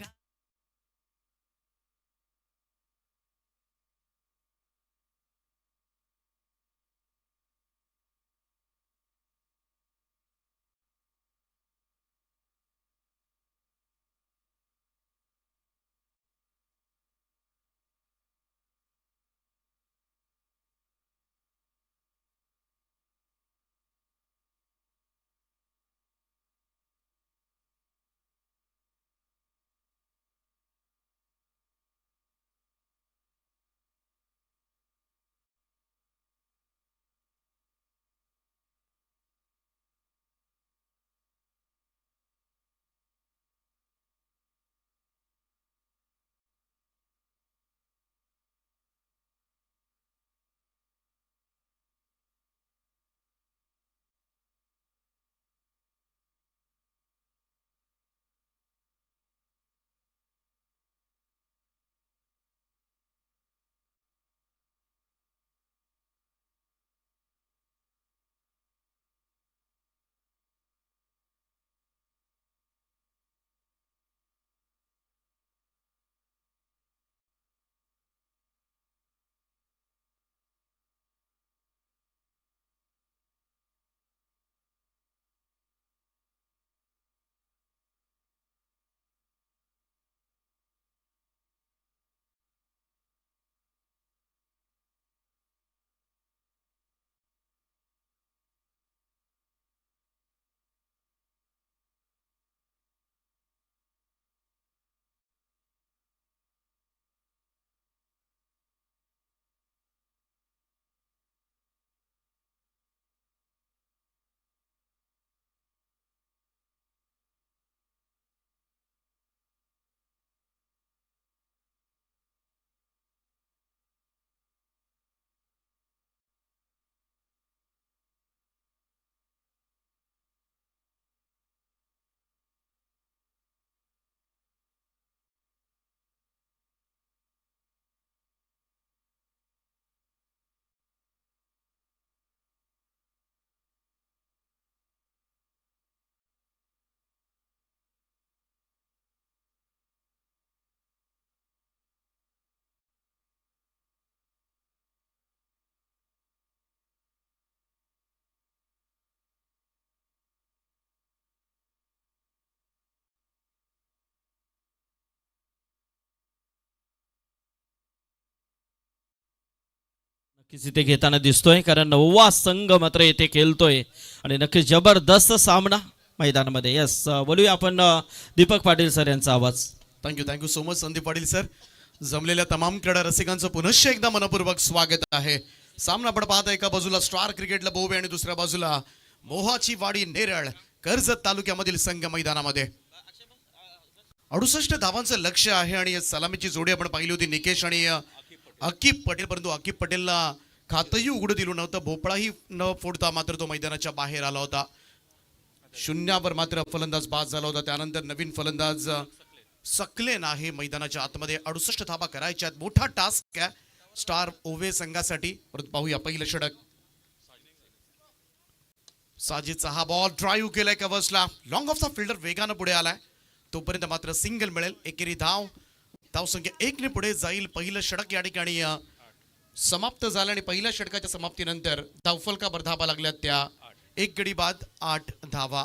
नक्कीच इथे घेताना दिसतोय, कारण 9वा संघ मात्र इथे खेळतोय आणि नक्कीच जबरदस्त सामना मैदानामध्ये. यस, बोलूया आपण दीपक पाटील सर यांचा आवाज. Thank you so much Sandeep Patil sir. जमलेल्या तमाम क्रीडा रसिकांचं पुनश्च एकदा मनपूर्वक स्वागत आहे. सामना आपण पाहता, एका बाजूला स्टार क्रिकेटला बोबे आणि दुसऱ्या बाजूला मोहाची वाडी नेरळ कर्जत तालुक्यामधील संघ मैदानामध्ये. 68 धावांचं लक्ष आहे आणि सलामीची जोडी आपण पाहिली होती निकेश आणि अकिब पटेल, परंतु अकिब पटेलला खातही उघडं दिलं नव्हतं. भोपळाही न फोडता मात्र तो मैदानाच्या बाहेर आला होता. शून्यावर मात्र फलंदाज बाद झाला होता. त्यानंतर नवीन फलंदाज सकलेन आहे मैदानाच्या आतमध्ये. 68 धावा करायच्या आहेत, मोठा टास्क आहे स्टार ओवे संघासाठी. परंतु पाहूया पहिलं षटक. साजिदचा हा बॉल ड्राईव्ह केलाय कव्हर्सला. लॉंग ऑफचा फिल्डर वेगानं पुढे आलाय, तोपर्यंत मात्र सिंगल मिळेल. एकेरी धावसंख्या 1 ने पुढे जाईल. पहिलं षटक या ठिकाणी समाप्त झालं आणि पहिल्या षटकाच्या समाप्तीनंतर धावफलकावर धावा लागल्या त्या 1 गडी बाद 8 धावा.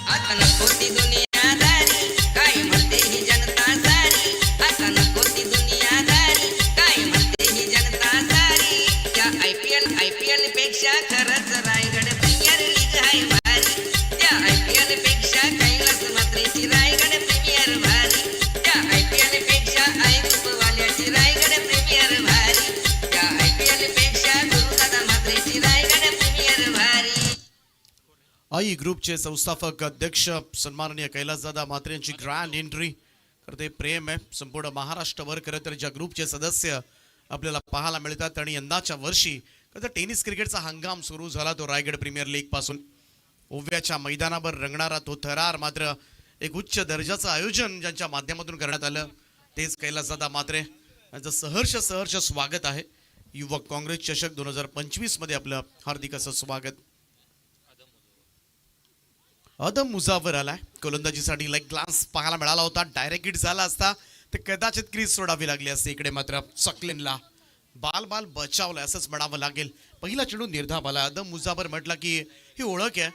आता नको ती दुनियादारी, काय म्हणते ही जनता सारी. आता नको ती दुनियादारी, काय म्हणते ही जनता सारी. त्या IPL पेक्षा खरंच रायगड प्रीमियर लीग हाय भारी. त्या IPL पेक्षा कैलास मात्रेची रायगड प्रीमियर भारी. त्या IPL पेक्षा ऐकूपवाल्याची रायगड प्रीमियर भारी. त्या IPL पेक्षा गुरुदादा मात्रेची रायगड प्रीमियर भारी. आई ग्रुपचे संस्थापक अध्यक्ष सन्माननीय कैलासदादा म्हात्रे यांची ग्रँड एंट्री करते. प्रेम आहे संपूर्ण महाराष्ट्रभर. खरं तर ज्या ग्रुपचे सदस्य आपल्याला पाहायला मिळतात आणि यंदाच्या वर्षी खरं टेनिस क्रिकेटचा हंगाम सुरू झाला तो रायगड प्रीमियर लीग पासून. ओव्याच्या मैदानावर रंगणारा तो थरार मात्र एक उच्च दर्जाचं आयोजन ज्यांच्या माध्यमातून करण्यात आलं तेच कैलासदादा म्हात्रे यांचं सहर्ष स्वागत आहे. युवक काँग्रेस चषक 2025 मध्ये आपलं हार्दिक असं स्वागत. अदम मुजावर आलाय गोलंदाजीसाठी. लाईक ग्लान्स पाहायला मिळाला होता, डायरेक्ट हिट झाला असता तर कदाचित क्रीज सोडावी लागली असते. इकडे मात्र सकलेनला बाल बचावलाय असंच म्हणावं लागेल. पहिला चेंडू निर्धाव आला. अदम मुजावर म्हटलं की ही ओळख आहे.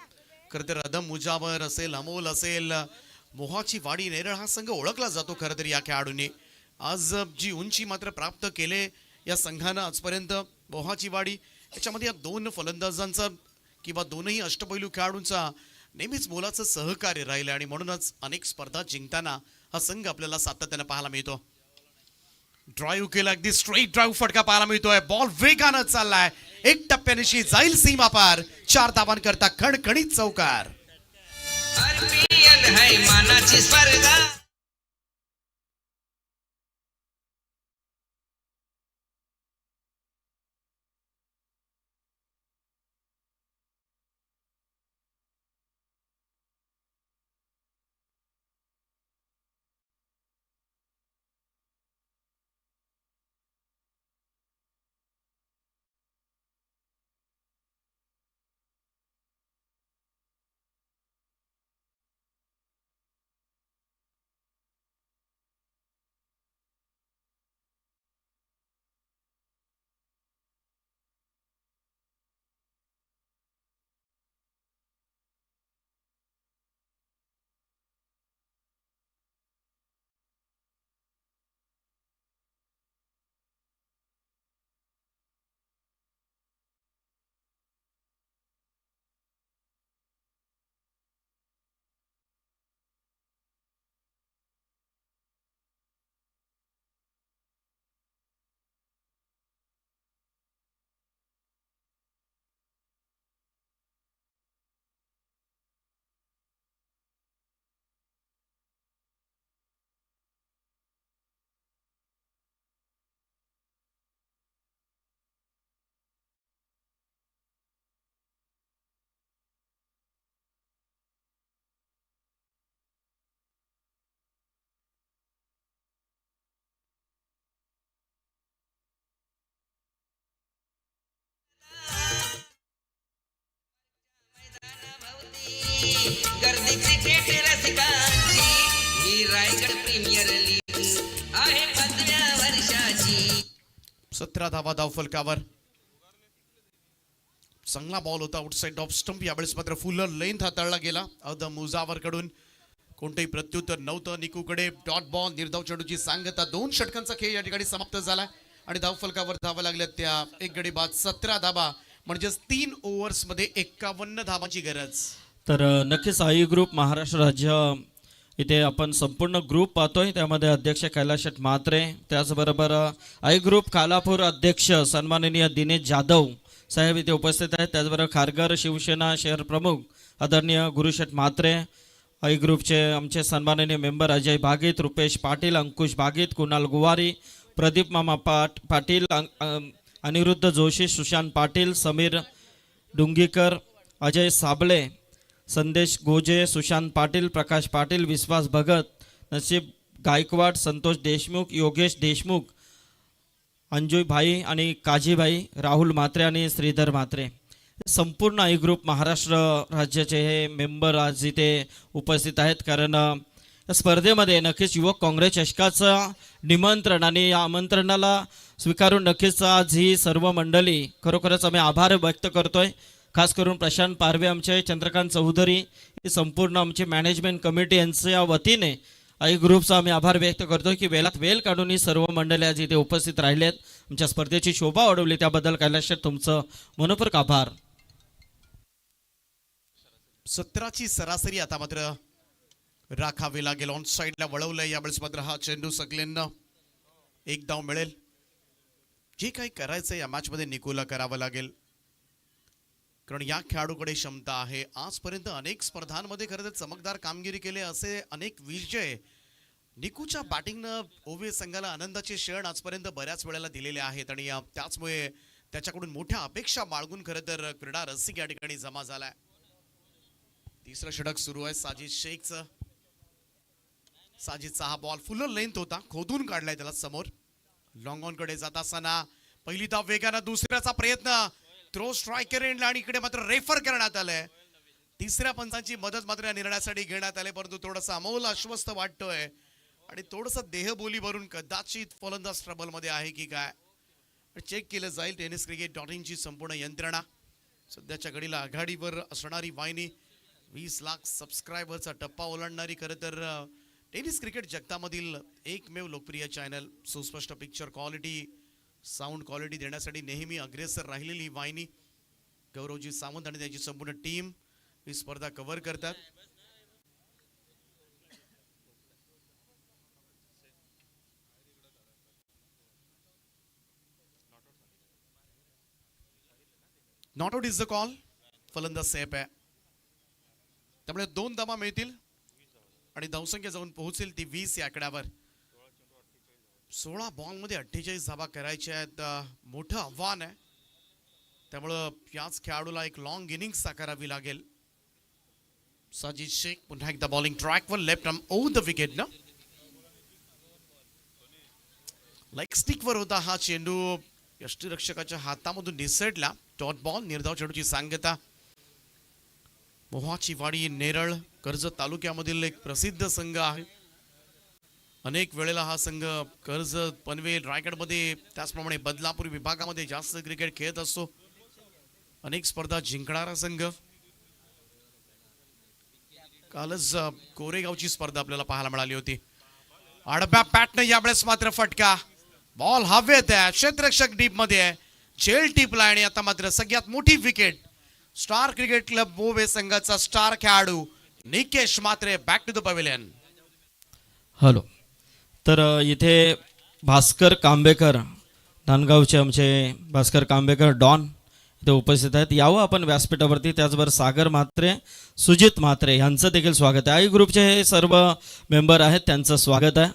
खरं तर अदम मुजावर असेल, अमोल असेल, मोहाची वाडी नेरळ हा संघ ओळखला जातो खरं तर या खेळाडूंनी. आज जी उंची मात्र प्राप्त केले या संघानं आजपर्यंत मोहाची वाडी याच्यामध्ये या 2 फलंदाजांचा किंवा 2ही अष्टपैलू खेळाडूंचा नेहमीच मोलाचं सहकार्य राहिलं आणि म्हणूनच अनेक स्पर्धा जिंकताना हा संघ आपल्याला सातत्याने पाहायला मिळतो. ड्राईव्ह केला, अगदी स्ट्रेट ड्राईव्ह फटका पाहायला मिळतोय. बॉल वेगानं चाललाय, 1 टप्प्यानिशी जाईल सीमा पार. 4 धावांकरता खणखणीत चौकार. IPL है मानाची स्पर्धा. गर्दी क्रिकेट रसिकांची ही रायगड प्रीमियर लीग आहे 5व्या वर्षाची. 17 धावा धावफलकावर. चांगला बॉल होता आउटसाइड ऑफ स्टंप. यावेळेस मात्र फुल लेंथ हाताळला गेला अदम मुजावर कडून. कोणतेही प्रत्युत्तर नव्हतं. निकूकडे डॉट बॉल. निर्धाव चेंडूची सांगता. 2 षटकांचा खेळ या ठिकाणी समाप्त झाला. आणि धावफलकावर धावा लागल्यात त्या एक गडी बाद 17 धाबा, म्हणजेच 3 ओव्हर्स मध्ये 51 धावांची गरज. तर नक्कीच आई ग्रुप महाराष्ट्र राज्य इथे आपण संपूर्ण ग्रुप पाहतोय. त्यामध्ये अध्यक्ष कैलास शेठ म्हात्रे, त्याचबरोबर आई ग्रुप कालापूर अध्यक्ष सन्माननीय दिनेश जाधव साहेब इथे उपस्थित आहेत. त्याचबरोबर खारघर शिवसेना शहर प्रमुख आदरणीय गुरुशेठ म्हात्रे, आई ग्रुपचे आमचे सन्माननीय मेंबर अजय बागीत, रुपेश पाटील, अंकुश बागीत, कुणाल गुवारी, प्रदीप मामा पाटील, अनिरुद्ध जोशी, सुशांत पाटील, समीर डुंगीकर, अजय साबळे, संदेश गोजे, सुशांत पाटील, प्रकाश पाटील, विश्वास भगत, नसीब गायकवाड, संतोष देशमुख, योगेश देशमुख, अंजुय भाई आणि काजीभाई, राहुल म्हात्रे आणि श्रीधर म्हात्रे, संपूर्ण आई ग्रुप महाराष्ट्र राज्याचे हे मेंबर आज इथे उपस्थित आहेत. कारण या स्पर्धेमध्ये नक्कीच युवक काँग्रेस चषकाचं निमंत्रण आणि या आमंत्रणाला स्वीकारून नक्कीच आज ही सर्व मंडळी खरोखरच आम्ही आभार व्यक्त करतोय. खास करून प्रशांत पारवे, आमचे चंद्रकांत चौधरी, ही संपूर्ण आमची मॅनेजमेंट कमिटी यांच्या वतीने आई ग्रुपचा आम्ही आभार व्यक्त करतोय की वेळात वेळ काढून ही सर्व मंडळी आज इथे उपस्थित राहिलेत, आमच्या स्पर्धेची शोभा वाढवली. त्याबद्दल कैलास शेठ तुमचं मनपूर्वक आभार. 17ची सरासरी आता मात्र राखावी लागेल. ऑन साईडला वळवलंय यावेळेस मात्र हा चेंडू सकलेंना एक धाव मिळेल. जे काही करायचं या मॅच मध्ये निकोला करावं लागेल, कारण या खेळाडूकडे क्षमता आहे. आजपर्यंत अनेक स्पर्धांमध्ये खरं तर चमकदार कामगिरी केले, असे अनेक विजय निकूच्या बॅटिंगनं ओवे संघाला आनंदाचे क्षण आजपर्यंत बऱ्याच वेळेला दिलेले आहेत आणि त्याचमुळे त्याच्याकडून मोठ्या अपेक्षा बाळगून खरं तर क्रीडा रसिक या ठिकाणी जमा झालाय. तिसरं षटक सुरू आहे साजिद शेखचं. साजिदचा हा बॉल फुल लेंथ होता, खोदून काढलाय त्याला समोर. लॉंग ऑन कडे जात असताना पहिली धाव वेगानं, दुसऱ्याचा प्रयत्न, थ्रो स्ट्रायकर एंडला आणि इकडे मात्र रेफर करण्यात आलंय. तिसऱ्या पंचांची मदत मात्र या निर्णयासाठी घेण्यात आले, परंतु थोडासा अमोल अस्वस्थ वाटतोय आणि थोडस देहबोली भरून कदाचित फलंदाज ट्रबल मध्ये आहे की काय चेक केलं जाईल. टेनिस क्रिकेट .in ची संपूर्ण यंत्रणा सध्याच्या घडीला आघाडीवर असणारी वाहिनी, 20 लाख सबस्क्रायबरचा टप्पा ओलांडणारी, खरं तर टेनिस क्रिकेट जगतामधील एकमेव लोकप्रिय चॅनल, सुस्पष्ट पिक्चर क्वालिटी, साऊंड क्वालिटी देण्यासाठी नेहमी अग्रेसर राहिलेली वाहिनी. गौरवजी सावंत आणि त्यांची संपूर्ण टीम ही स्पर्धा कव्हर करतात. Not out is the call. फलंदाज सेफ आहे, त्यामुळे 2 धावा मिळतील आणि धावसंख्या जाऊन पोहोचेल ती 20 या आकड्यावर. 16 बॉल मध्ये 48 धावा करायच्या आहेत. मोठं आव्हान आहे, त्यामुळं याच खेळाडूला एक लॉंग इनिंग्स साकारावी लागेल. साजिद शेख पुन्हा एकदा बॉलिंग ट्रॅकवर, left arm over the wicket ना. लाईक स्टिकवर होता हा चेंडू, यष्टीरक्षकाच्या हातामधून निसटला. डॉट बॉल, निर्धाव चेंडूची सांगता. मोहाची वाडी नेरळ कर्जत तालुक्यामधील एक प्रसिद्ध संघ आहे. अनेक वेळेला हा संघ कर्जत, पनवेल, रायगडमध्ये, त्याचप्रमाणे बदलापूर विभागामध्ये जास्त क्रिकेट खेळत असतो. अनेक स्पर्धा जिंकणारा संघ. कालच कोरेगावची स्पर्धा आपल्याला पाहायला मिळाली होती. आडब्या पॅटनं यावेळेस मात्र फटका, बॉल हवेत आहे, क्षेत्ररक्षक डीप मध्ये आहे, झेल टिपला आणि आता मात्र सगळ्यात मोठी विकेट. स्टार क्रिकेट क्लब बोवे संघाचा स्टार खेळाडू Nikesh Mhatre back to the pavilion. Hello. तर इथे भास्कर कांबेकर, नांदगावचे आमचे भास्कर कांबेकर डॉन इथे उपस्थित आहेत. यावं आपण व्यासपीठावरती. त्याचबरोबर सागर म्हात्रे, सुजित म्हात्रे यांचं देखील स्वागत आहे. आई ग्रुपचे हे सर्व मेंबर आहेत, त्यांचं स्वागत आहे.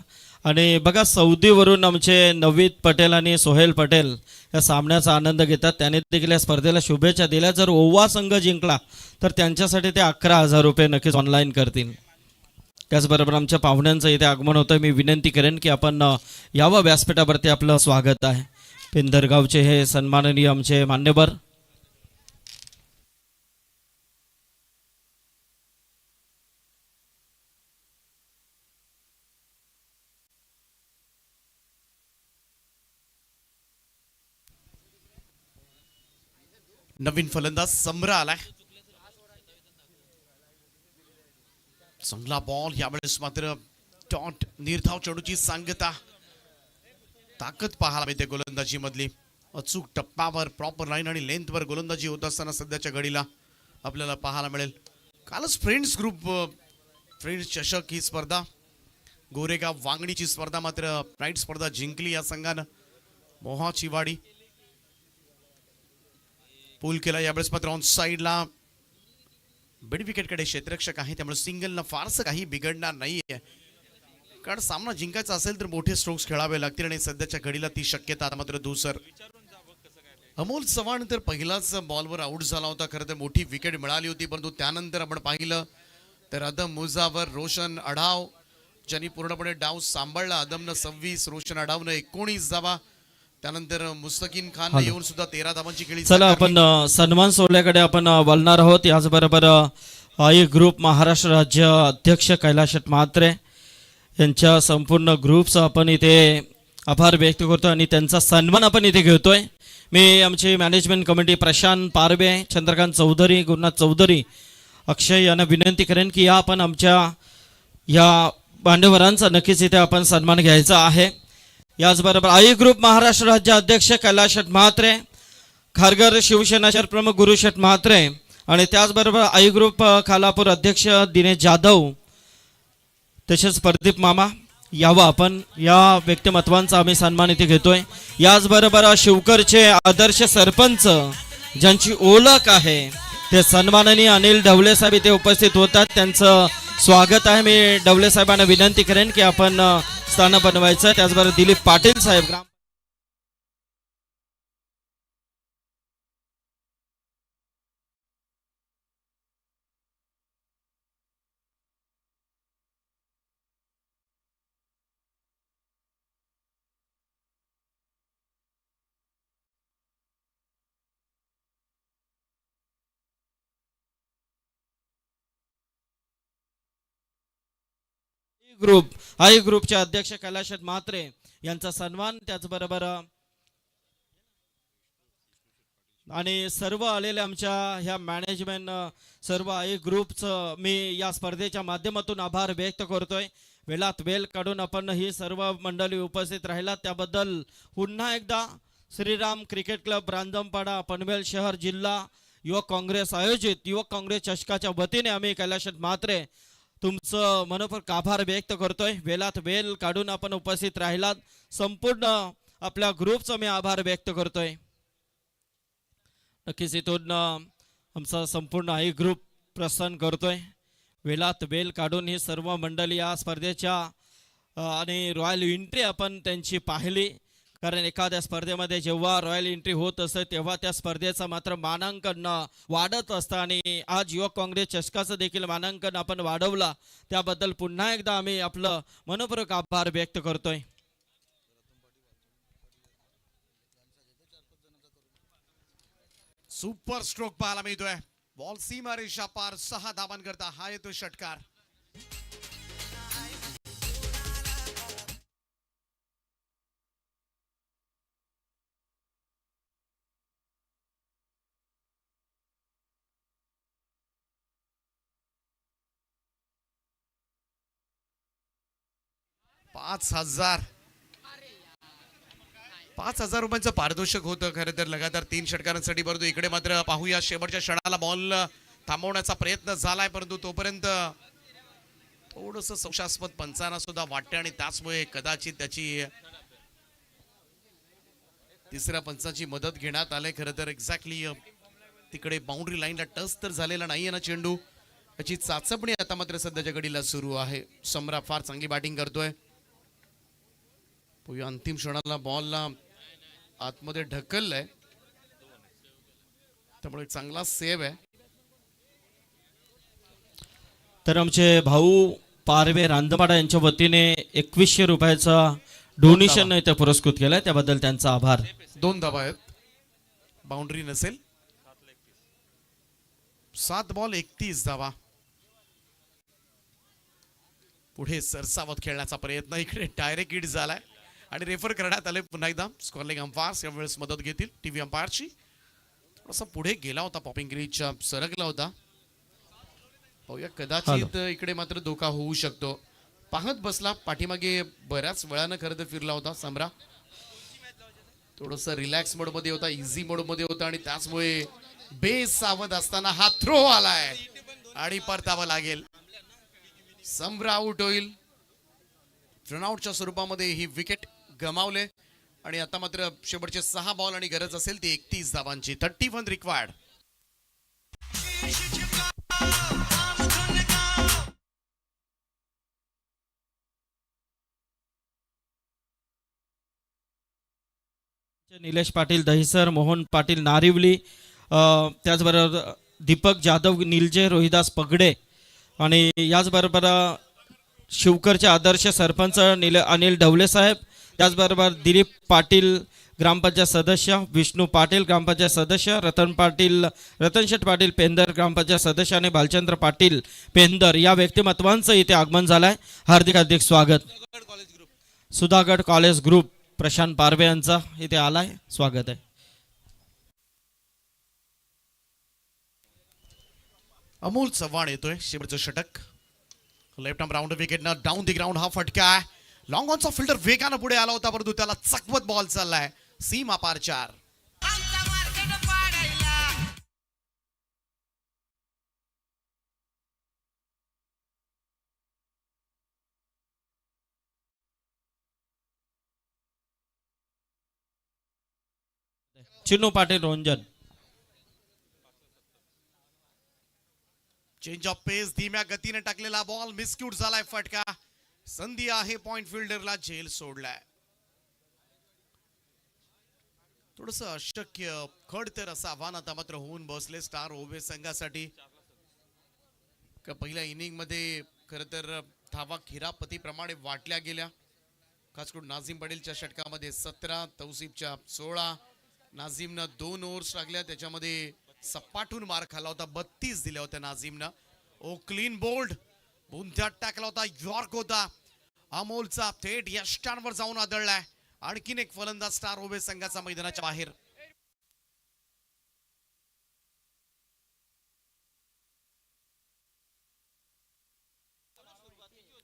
आणि बघा, सौदीवरून आमचे नवीद पटेल आणि सोहेल पटेल या सामन्याचा आनंद घेतात. त्याने देखील या स्पर्धेला शुभेच्छा दिल्या. जर ओवा संघ जिंकला तर त्यांच्यासाठी ते 11,000 रुपये नक्कीच ऑनलाईन करतील. त्याचबरोबर आमच्या पाहुण्यांचं इथे आगमन होतं. मी विनंती करेन की आपण यावं व्यासपीठावरती, आपलं स्वागत आहे. पिंधरगावचे हे सन्माननीय आमचे मान्यवर. नवीन फलंदाज सम्रा आलाय. चांगला बॉल यावेळेस मात्र डॉट, निर्धाव चेंडूची सांगता. ताकद पाहायला मिळते गोलंदाजी मधली. अचूक टप्प्यावर प्रॉपर लाईन आणि लेंथवर गोलंदाजी होत असताना सध्याच्या घडीला आपल्याला पाहायला मिळेल. कालच फ्रेंड्स चषक ही स्पर्धा, गोरेगाव वांगणीची स्पर्धा मात्र नाईट स्पर्धा जिंकली या संघानं. मोहाची वाडी पूल केला यावेळेस मात्र ऑन साईडला मिड विकेटकडे क्षेत्ररक्षक आहे, त्यामुळे सिंगलनं फारसं काही बिघडणार नाहीये. कारण सामना जिंकायचा असेल तर मोठे स्ट्रोक्स खेळावे लागतील आणि सध्याच्या घडीला ती शक्यता आता मात्र धूसर. अमोल चव्हाण तर पहिलाच बॉलवर आउट झाला होता. खरं तर मोठी विकेट मिळाली होती, परंतु त्यानंतर आपण पाहिलं तर अदम मुजावर, रोशन अढाव ज्यांनी पूर्णपणे डाव सांभाळला. अदमनं 26, रोशन अढावनं 19 धावा, त्यानंतर मुस्तकीन खान येऊन सुद्धा 13 धावांची खेळी. चला आपण सन्मान सोहळ्याकडे आपण वळणार आहोत. याचबरोबर आई ग्रुप महाराष्ट्र राज्य अध्यक्ष कैलाश म्हात्रे यांच्या संपूर्ण ग्रुपचा आपण इथे आभार व्यक्त करतो आणि त्यांचा सन्मान आपण इथे घेतोय. मी आमचे मॅनेजमेंट कमिटी प्रशांत पारवे, चंद्रकांत चौधरी, गुरुनाथ चौधरी, अक्षय यांना विनंती करेन की या आपण आमच्या या मान्यवरांचा नक्कीच इथे आपण सन्मान घ्यायचा आहे. याचबरोबर आई ग्रुप महाराष्ट्र राज्य अध्यक्ष कैलाश म्हात्रे, खारघर शिवसेना शहर प्रमुख गुरुशेठ म्हात्रे आणि त्याचबरोबर आई ग्रुप खालापूर अध्यक्ष दिनेश जाधव, तसेच प्रदीप मामा यावं आपण या व्यक्तिमत्वांचा आम्ही सन्मान इथे घेतोय. याचबरोबर शिवकरचे आदर्श सरपंच ज्यांची ओळख आहे ते सन्माननीय अनिल ढवळे साहेब इथे उपस्थित होतात, त्यांचं स्वागत आहे. मी ढवळे साहेबांना विनंती करेन की आपण स्थान बनवायचं. त्याचबरोबर दिलीप पाटील साहेब ग्राम ग्रुप आई ग्रुपचे अध्यक्ष कैलाश म्हात्रे यांचा सन्मान. त्याचबरोबर आणि सर्व आलेले आमच्या ह्या मॅनेजमेंट सर्व आई ग्रुपचं मी या स्पर्धेच्या माध्यमातून आभार व्यक्त करतोय. वेळात वेळ काढून आपण ही सर्व मंडळी उपस्थित राहिला त्याबद्दल पुन्हा एकदा श्रीराम क्रिकेट क्लब रांजणपाडा पनवेल शहर जिल्हा युवक काँग्रेस आयोजित युवक काँग्रेस चषकाच्या वतीने आम्ही कैलाश म्हात्रे तुमचं मनपूर्वक आभार व्यक्त करतोय. वेळात वेळ काढून आपण उपस्थित राहिलात, संपूर्ण आपल्या ग्रुपचा मी आभार व्यक्त करतोय. नक्कीच इथून आमचा संपूर्ण आई ग्रुप प्रस्थान करतोय. वेळात वेळ काढून ही सर्व मंडळी या स्पर्धेच्या आणि रॉयल एंट्री आपण त्यांची पाहिली. कारण एखाद्या स्पर्धेमध्ये जेव्हा रॉयल एंट्री होत असते तेव्हा त्या स्पर्धेचं मात्र मानांकन वाढत असतं आणि आज युवक काँग्रेस चषकाचं देखील मानांकन आपण वाढवला, त्याबद्दल पुन्हा एकदा आम्ही आपलं मनपूर्वक आभार व्यक्त करतोय. सुपर स्ट्रोक पाहायला मिळतोय. बॉल सीमा रेषा पार 6 धावांकरता हा येतो षटकार. $5,000 रुपयांचं पारितोषिक होतं खरं तर लगातार 3 षटकारांसाठी. परंतु इकडे मात्र पाहूया शेवटच्या क्षणाला बॉल थांबवण्याचा प्रयत्न झालाय, परंतु तोपर्यंत थोडस संशयास्पद पंचांना सुद्धा वाटतं आणि त्याचमुळे कदाचित त्याची तिसऱ्या पंचाची मदत घेण्यात आले. खरं तर एक्झॅक्टली तिकडे बाउंड्री लाईनला टच तर झालेला नाहीये ना चेंडू, याची चाचपणी आता मात्र सध्याच्या घडीला सुरू आहे. सम्रा फार चांगली बॅटिंग करतोय. अंतिम क्षणाला बॉलला आतमध्ये ढकललंय, त्यामुळे चांगला सेव्ह आहे. तर आमचे भाऊ पारवे रांजणपाडा यांच्या वतीने 2100 रुपयाचा डोनेशन इथे पुरस्कृत केलाय, त्याबद्दल त्यांचा आभार. 2 धावा आहेत, बाउंड्री नसेल. 7 बॉल 31 धावा. पुढे सरसावत खेळण्याचा प्रयत्न, इकडे डायरेक्ट हिट झालाय आणि रेफर करण्यात आले पुन्हा एकदा. स्कॉरलिंग अंपायर्स यावेळेस मदत घेतील. टीव्ही अंपायरची थोडासा पुढे गेला होता, पॉपिंग ग्रीजच्या सरकला होता. पाहूया कदाचित इकडे मात्र धोका होऊ शकतो. पाहत बसला, पाठीमागे बऱ्याच वेळानं खरं तर फिरला होता सम्रा. थोडस रिलॅक्स मोड मध्ये होता, इझी मोड मध्ये होता आणि त्याचमुळे बेसावध असताना हा थ्रो आलाय आणि परतावा लागेल. समर आउट होईल. रनआउटच्या स्वरूपामध्ये ही विकेट गमावले आणि आता मात्र शेवटचे 6 बॉल आणि गरज असेल ती 31 धावांची. 31 रिक्वायर्ड. निलेश पाटील दहिसर, मोहन पाटील नारिवली, त्याचबरोबर दीपक जाधव निलजे, रोहिदास पगडे आणि याचबरोबर शिवकरचे आदर्श सरपंच अनिल ढवले साहेब, त्याचबरोबर दिलीप पाटील ग्रामपंचायत सदस्य, विष्णू पाटील ग्रामपंचायत सदस्य, रतनशेठ पाटील पेंदर ग्रामपंचायत सदस्य आणि भालचंद्र पाटील पेंदर या व्यक्तिमत्वांचं इथे आगमन झालंय. हार्दिक हार्दिक स्वागत. सुधागड कॉलेज ग्रुप प्रशांत पारवे यांचा इथे आलाय, स्वागत आहे. अमोल चव्हाण येतोय, शेवटचं षटक. लेफ्ट आर्म राऊंड विकेटनं डाऊन दी ग्राउंड हा फटका आहे. लॉंग ऑनचा फिल्डर वेगानं पुढे आला होता, परंतु त्याला चकवत बॉल चाललाय सीमा पार 4. Chinnu Patil Röntgen. Change of पेस, धीम्या गतीने टाकलेला बॉल मिसक्यूट झालाय. फटका. संधी आहे पॉइंट फिल्डरला, झेल सोडलाय. थोडस अशक्य खडतर असं आव्हान आता मात्र होऊन बसले स्टार ओबे संघासाठी. पहिल्या इनिंग मध्ये खर तर धावा खिरापतीप्रमाणे वाटल्या गेल्या. खास करून नाझीम पटेलच्या षटकामध्ये 17, तौसिफच्या 16. नाझीमनं 2 ओव्हर्स टाकल्या, त्याच्यामध्ये सपाटून मार खाल्ला होता. 32 दिल्या होत्या नाझीमनं. ओ क्लीन बोल्ड, बुंध्यात टाकला होता. यॉर्क होता अमोलचा, थेट यष्टांवर जाऊन आदळलाय. आणखीन एक फलंदाज स्टार ओबे संघाचा मैदानाच्या बाहेर.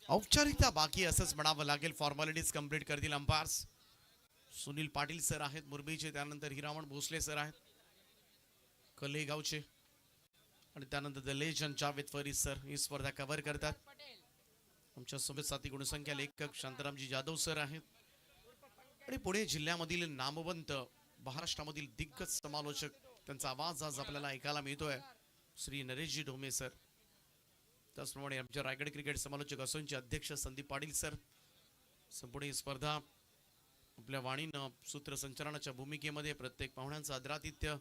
औपचारिकता बाकी असंच म्हणावं लागेल. फॉर्मॅलिटीज कंप्लीट करतील अंपायर्स. सुनील पाटील सर आहेत मुरबीचे, त्यानंतर हिरामण भोसले सर आहेत कलेगावचे, आणि त्यानंतर the legend Javed Farid sir ही स्पर्धा कव्हर करतात. आमच्या सोबत साथी गुणसंख्या लेखक शांतारामजी जाधव सर आहेत. आणि पुणे जिल्ह्यामधील नामवंत महाराष्ट्रामधील दिग्गज समालोचक, त्यांचा आवाज आज आपल्याला ऐकायला मिळतोय, श्री नरेशजी ढोमे सर. त्याचप्रमाणे आमच्या रायगड क्रिकेट समालोचक असोंचे अध्यक्ष संदीप पाटील सर. संपूर्ण ही स्पर्धा आपल्या वाणीनं सूत्रसंचालनाच्या भूमिकेमध्ये प्रत्येक पाहुण्यांचं आदरातिथ्य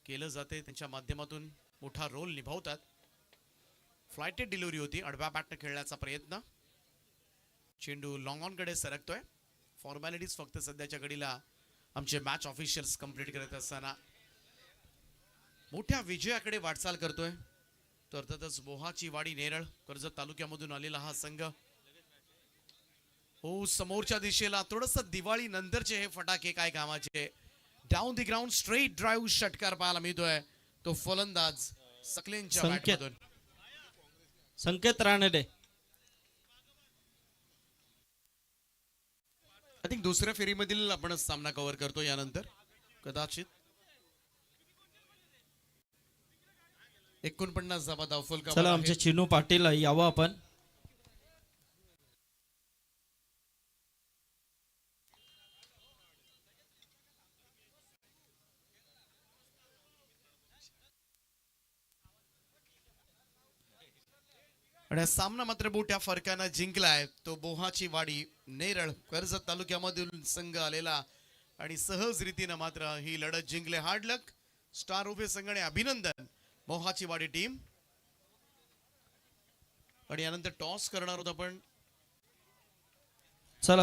केलं जाते, त्यांच्या माध्यमातून मोठा रोल निभावतात. फ्लायटेड डिलिव्हरी होती, आडव्या बॅटने खेळण्याचा प्रयत्न. चेंडू लॉंग ऑन कडे सरकतोय. फॉर्मॅलिटीज फक्त सध्याच्या घडीला आमचे मॅच ऑफिशियल्स कंप्लीट करत असताना मोठ्या विजयाकडे वाटचाल करतोय. तर अर्थातच मोहाची वाडी नेरळ कर्जत तालुक्यामधून आलेला हा संघ. हो, समोरच्या दिशेला थोडस दिवाळी नंतरचे हे फटाके काय कामाचे. Down the ground straight drive षटकार पाहायला मिळतोय, तो फलंदाज सकलेनच्या बॅटमधून. संकेत रानडे. आय थिंक दुसऱ्या फेरीमधील आपण सामना कव्हर करतो यानंतर कदाचित. 49 धावा धावफलकावर चला आहे. आमचे चिन्नू पाटील यावं आपण. आणि सामना मात्र मोठ्या फरकानं जिंकलाय तो बोहाची वाडी नेरळ कर्जत तालुक्यामधून संघ आलेला, आणि सहज रीतीनं मात्र ही लढत जिंकले. हार्ड लक स्टार उभे संघाने अभिनंदन मोहाची वाडी टीम. आणि यानंतर टॉस करणार होत आपण. चला